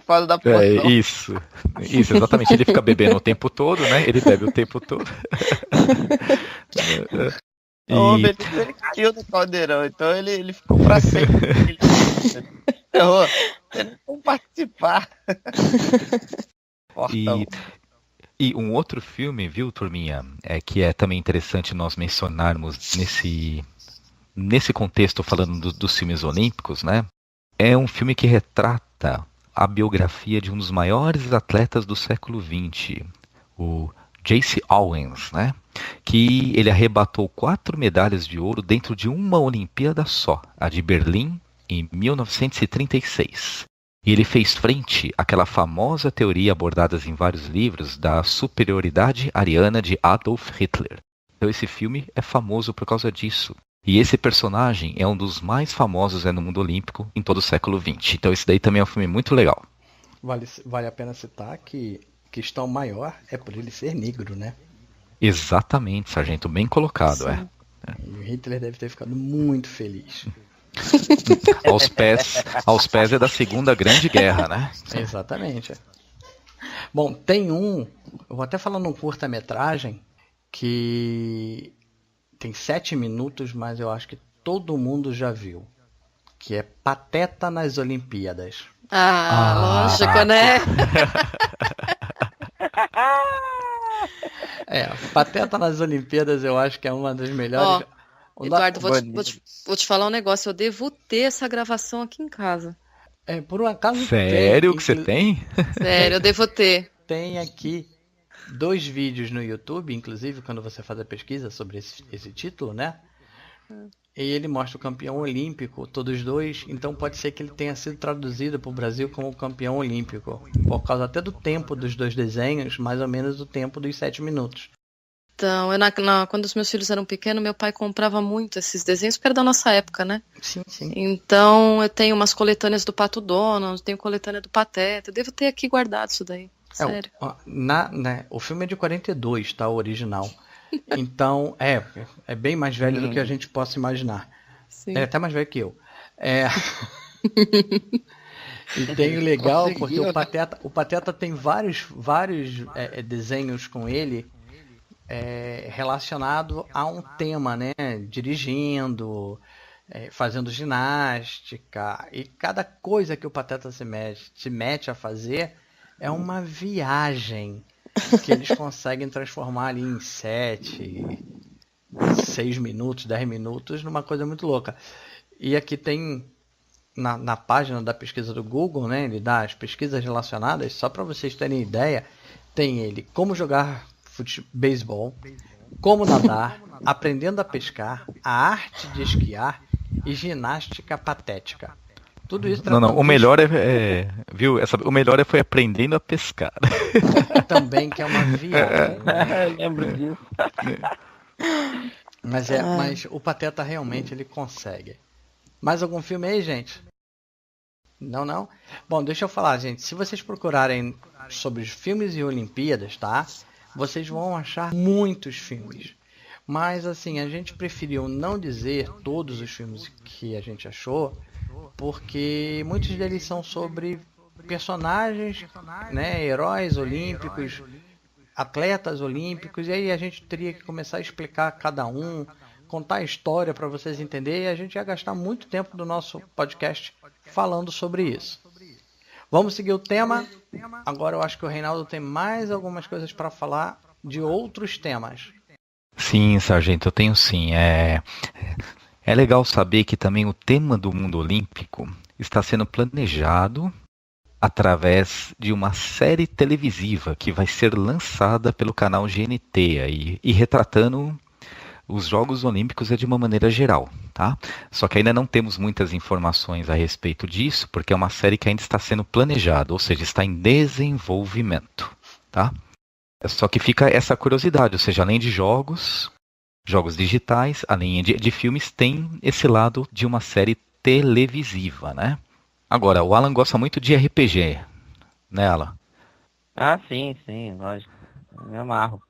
por causa da poção. Isso, exatamente. Ele fica bebendo o tempo todo, né? Ele bebe o tempo todo. O Obelix, ele caiu no caldeirão, então ele ficou pra sempre. Ele não participar. E um outro filme, viu, turminha, que é também interessante nós mencionarmos nesse contexto, falando dos filmes olímpicos, né? É um filme que retrata a biografia de um dos maiores atletas do século XX, o Jaycee Owens, né? Que ele arrebatou 4 medalhas de ouro dentro de uma Olimpíada só, a de Berlim, em 1936. E ele fez frente àquela famosa teoria abordada em vários livros da superioridade ariana de Adolf Hitler. Então esse filme é famoso por causa disso. E esse personagem é um dos mais famosos no mundo olímpico em todo o século XX. Então esse daí também é um filme muito legal. Vale a pena citar que a questão maior é por ele ser negro, né? Exatamente, sargento, bem colocado. E o Hitler deve ter ficado muito feliz. Aos pés é da Segunda Grande Guerra, né? Exatamente. Bom, tem eu vou até falar num curta-metragem que tem 7 minutos, mas eu acho que todo mundo já viu, que é Pateta nas Olimpíadas. Lógico, né? Pateta nas Olimpíadas eu acho que é uma das melhores. Eduardo, vou te falar um negócio. Eu devo ter essa gravação aqui em casa. Por um acaso Sério que você tem? Sério, eu devo ter. Tem aqui 2 vídeos no YouTube, inclusive quando você faz a pesquisa sobre esse título, né? E ele mostra o campeão olímpico, todos 2. Então pode ser que ele tenha sido traduzido para o Brasil como campeão olímpico, por causa até do tempo dos 2 desenhos, mais ou menos o tempo dos 7 minutos. Então, quando os meus filhos eram pequenos, meu pai comprava muito esses desenhos, porque era da nossa época, né? Sim. Então, eu tenho umas coletâneas do Pato Donald, tenho coletânea do Pateta, eu devo ter aqui guardado isso daí, sério. O filme é de 42, tá? O original. Então, é bem mais velho do que a gente possa imaginar. Sim. É até mais velho que eu. E tem o legal, porque o Pateta tem vários desenhos com ele, relacionado a um tema, né? Dirigindo, fazendo ginástica, e cada coisa que o Pateta se mete a fazer é uma viagem que eles conseguem transformar ali em 7, 6 minutos, 10 minutos, numa coisa muito louca. E aqui tem na página da pesquisa do Google, né? Ele dá as pesquisas relacionadas, só para vocês terem ideia, tem ele como jogar beisebol, como nadar, aprendendo a pescar, a arte de esquiar e ginástica patética. Tudo isso. Não. O melhor viu? O melhor foi aprendendo a pescar. Também que é uma viagem. Lembro disso. Mas o Pateta realmente ele consegue. Mais algum filme aí, gente? Não? Bom, deixa eu falar, gente. Se vocês procurarem sobre os filmes e Olimpíadas, tá? Vocês vão achar muitos filmes. Mas assim, a gente preferiu não dizer todos os filmes que a gente achou, porque muitos deles são sobre personagens, né, heróis olímpicos, atletas olímpicos, e aí a gente teria que começar a explicar cada um, contar a história para vocês entenderem, e a gente ia gastar muito tempo do nosso podcast falando sobre isso. Vamos seguir o tema. Agora eu acho que o Reinaldo tem mais algumas coisas para falar de outros temas. Sim, sargento, eu tenho sim. É legal saber que também o tema do mundo olímpico está sendo planejado através de uma série televisiva que vai ser lançada pelo canal GNT aí, e retratando os Jogos Olímpicos de uma maneira geral, tá? Só que ainda não temos muitas informações a respeito disso, porque é uma série que ainda está sendo planejada, ou seja, está em desenvolvimento, tá? Só que fica essa curiosidade, ou seja, além de jogos digitais, além de filmes, tem esse lado de uma série televisiva, né? Agora, o Alan gosta muito de RPG, né, Alan? Ah, sim, lógico. Eu me amarro.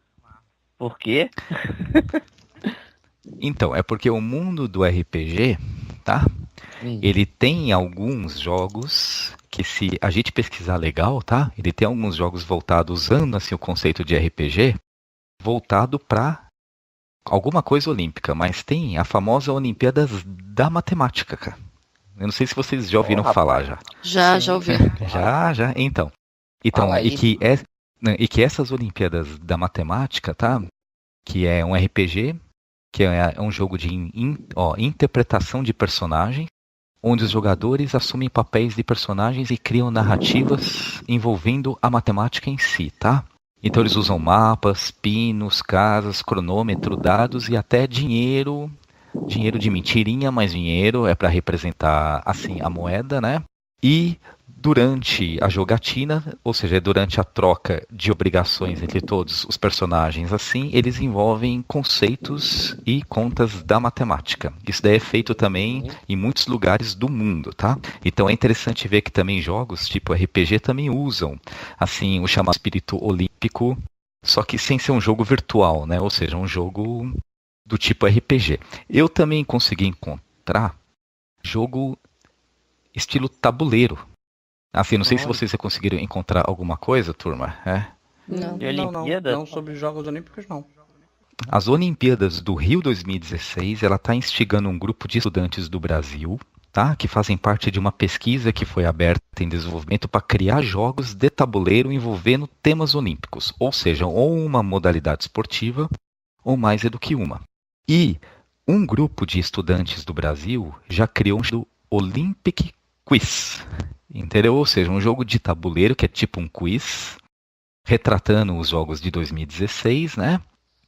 Por quê? Então, é porque o mundo do RPG, tá? Ele tem alguns jogos que, se a gente pesquisar legal, tá? Ele tem alguns jogos voltados, usando assim o conceito de RPG, voltado para alguma coisa olímpica, mas tem a famosa Olimpíadas da Matemática, cara. Eu não sei se vocês já ouviram falar já. Já ouvi. Já. Então, e que essas Olimpíadas da Matemática, tá? Que é um RPG, que é um jogo de interpretação de personagens, onde os jogadores assumem papéis de personagens e criam narrativas envolvendo a matemática em si, tá? Então eles usam mapas, pinos, casas, cronômetro, dados e até dinheiro de mentirinha, mas dinheiro é para representar assim a moeda, né? E durante a jogatina, ou seja, durante a troca de obrigações entre todos os personagens, assim, eles envolvem conceitos e contas da matemática. Isso daí é feito também em muitos lugares do mundo, tá? Então é interessante ver que também jogos tipo RPG também usam, assim, o chamado espírito olímpico, só que sem ser um jogo virtual, né? Ou seja, um jogo do tipo RPG. Eu também consegui encontrar jogo estilo tabuleiro. Assim, não sei se vocês conseguiram encontrar alguma coisa, turma. Não. De Olimpíada? Não, sobre Jogos Olímpicos não. As Olimpíadas do Rio 2016, ela está instigando um grupo de estudantes do Brasil, tá? Que fazem parte de uma pesquisa que foi aberta em desenvolvimento para criar jogos de tabuleiro envolvendo temas olímpicos, ou seja, ou uma modalidade esportiva, ou mais do que uma. E um grupo de estudantes do Brasil já criou um Olympic Quiz, entendeu? Ou seja, um jogo de tabuleiro que é tipo um quiz, retratando os jogos de 2016, né?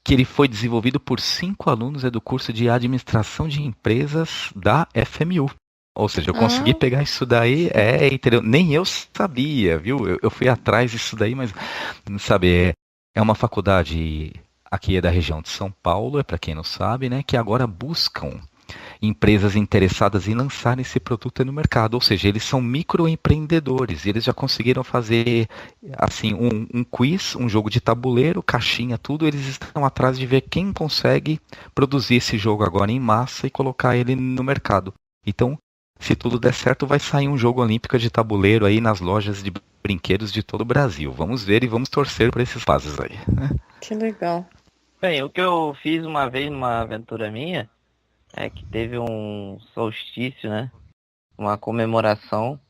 Que ele foi desenvolvido por 5 alunos do curso de administração de empresas da FMU. Ou seja, eu consegui pegar isso daí, entendeu? Nem eu sabia, viu? Eu fui atrás disso daí, mas, sabe, é uma faculdade aqui da região de São Paulo, para quem não sabe, né? Que agora buscam empresas interessadas em lançar esse produto no mercado, ou seja, eles são microempreendedores, eles já conseguiram fazer assim um quiz, um jogo de tabuleiro, caixinha, tudo, eles estão atrás de ver quem consegue produzir esse jogo agora em massa e colocar ele no mercado. Então, se tudo der certo, vai sair um jogo olímpico de tabuleiro aí nas lojas de brinquedos de todo o Brasil. Vamos ver e vamos torcer por esses fases aí, né? Que legal. Bem, o que eu fiz uma vez numa aventura minha é que teve um solstício, né? Uma comemoração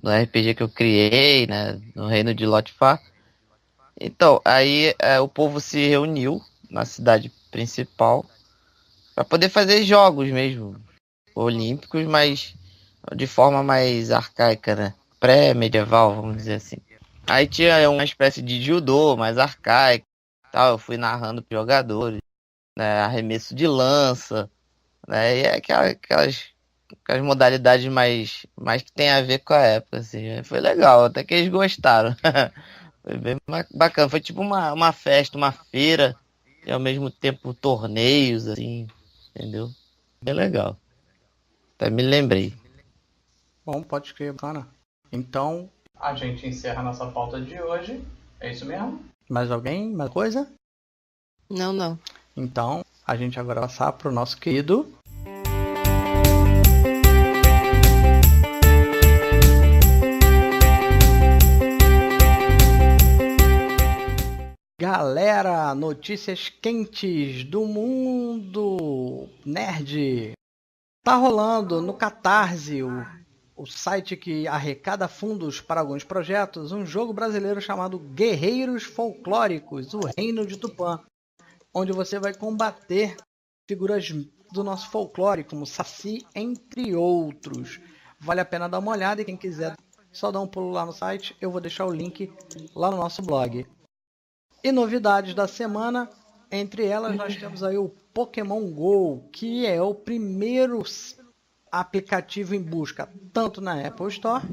no RPG que eu criei, né? No reino de Lotfar. Então, aí o povo se reuniu na cidade principal para poder fazer jogos mesmo, olímpicos, mas de forma mais arcaica, né? Pré-medieval, vamos dizer assim. Aí tinha uma espécie de judô mais arcaico, tal. Eu fui narrando para os jogadores, né, arremesso de lança, né, e aquelas modalidades mais que tem a ver com a época, assim. Foi legal, até que eles gostaram. Foi bem bacana, foi tipo uma festa, uma feira, e ao mesmo tempo torneios, assim, entendeu? Bem legal. Até me lembrei. Bom, pode crer, bacana. Então, a gente encerra nossa pauta de hoje. É isso mesmo? Mais alguém? Mais coisa? Não. Então, a gente agora vai passar para o nosso querido... Galera, notícias quentes do mundo nerd. Tá rolando no Catarse, o site que arrecada fundos para alguns projetos, um jogo brasileiro chamado Guerreiros Folclóricos, o Reino de Tupã, onde você vai combater figuras do nosso folclore, como Saci, entre outros. Vale a pena dar uma olhada e quem quiser só dar um pulo lá no site, eu vou deixar o link lá no nosso blog. E novidades da semana, entre elas nós temos aí o Pokémon GO, que é o primeiro aplicativo em busca, tanto na Apple Store,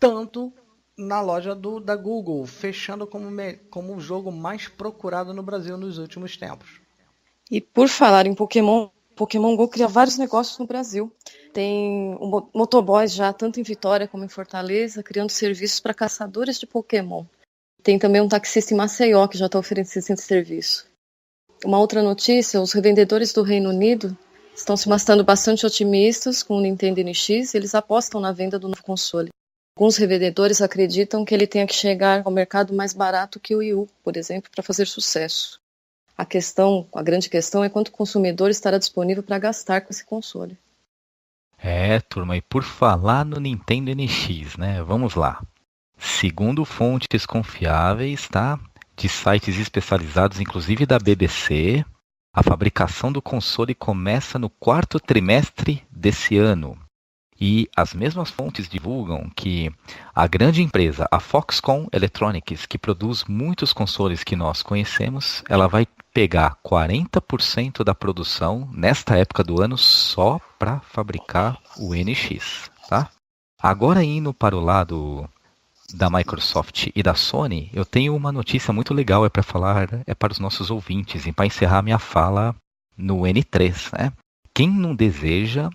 tanto na loja da Google, fechando como o jogo mais procurado no Brasil nos últimos tempos. E por falar em Pokémon GO cria vários negócios no Brasil. Tem motoboys já, tanto em Vitória como em Fortaleza, criando serviços para caçadores de Pokémon. Tem também um taxista em Maceió que já está oferecendo esse serviço. Uma outra notícia, os revendedores do Reino Unido estão se mostrando bastante otimistas com o Nintendo NX e eles apostam na venda do novo console. Alguns revendedores acreditam que ele tenha que chegar ao mercado mais barato que o Wii U, por exemplo, para fazer sucesso. A grande questão é quanto o consumidor estará disponível para gastar com esse console. Turma, e por falar no Nintendo NX, né? Vamos lá. Segundo fontes confiáveis, tá? De sites especializados, inclusive da BBC, a fabricação do console começa no 4º trimestre desse ano. E as mesmas fontes divulgam que a grande empresa, a Foxconn Electronics, que produz muitos consoles que nós conhecemos, ela vai pegar 40% da produção nesta época do ano só para fabricar o NX, tá? Agora indo para o lado da Microsoft e da Sony, eu tenho uma notícia muito legal para os nossos ouvintes e para encerrar minha fala no N3, né? Quem não deseja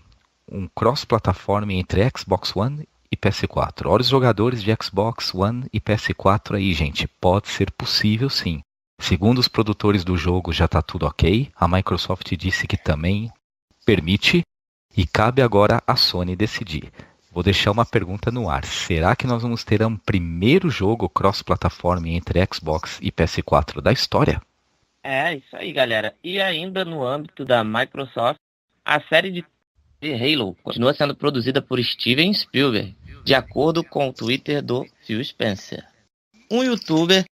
um cross-plataforma entre Xbox One e PS4? Olha os jogadores de Xbox One e PS4 aí, gente, pode ser possível sim. Segundo os produtores do jogo já está tudo ok, a Microsoft disse que também permite e cabe agora à Sony decidir. Vou deixar uma pergunta no ar. Será que nós vamos ter um primeiro jogo cross-plataforma entre Xbox e PS4 da história? É, isso aí, galera. E ainda no âmbito da Microsoft, a série de Halo continua sendo produzida por Steven Spielberg, de acordo com o Twitter do Phil Spencer. Um youtuber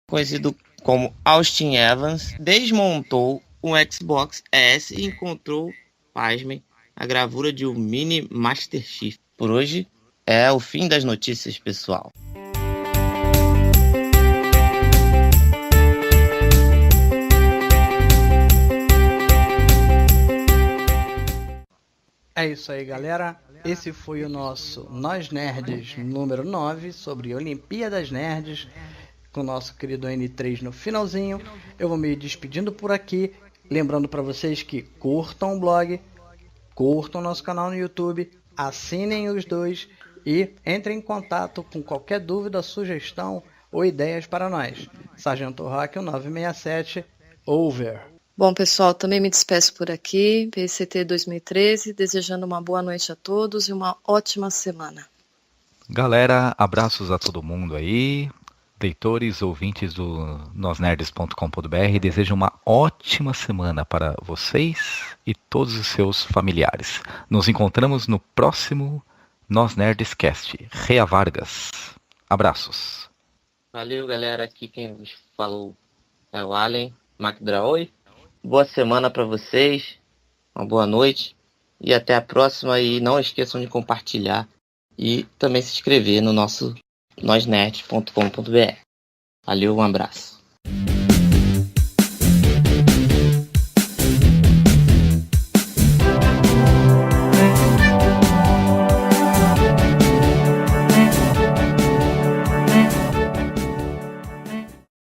conhecido como Austin Evans desmontou um Xbox S e encontrou, pasmem, a gravura de um mini Master Chief. Por hoje é o fim das notícias, pessoal. É isso aí, galera. Esse foi o nosso Nós Nerds número 9 sobre Olimpíadas Nerds, com o nosso querido N3 no finalzinho. Eu vou me despedindo por aqui, lembrando para vocês que curtam o blog, curtam nosso canal no YouTube, assinem os dois e entrem em contato com qualquer dúvida, sugestão ou ideias para nós. Sargento Rock 967, over. Bom, pessoal, também me despeço por aqui, PCT 2013, desejando uma boa noite a todos e uma ótima semana. Galera, abraços a todo mundo aí. Leitores, ouvintes do nosnerds.com.br, desejo uma ótima semana para vocês e todos os seus familiares. Nos encontramos no próximo Nós Nerds Cast. Rea Vargas. Abraços. Valeu, galera. Aqui quem nos falou é o Allen McDrawey. Boa semana para vocês, uma boa noite e até a próxima. E não esqueçam de compartilhar e também se inscrever no nosso nosnerds.com.br. Valeu, um abraço.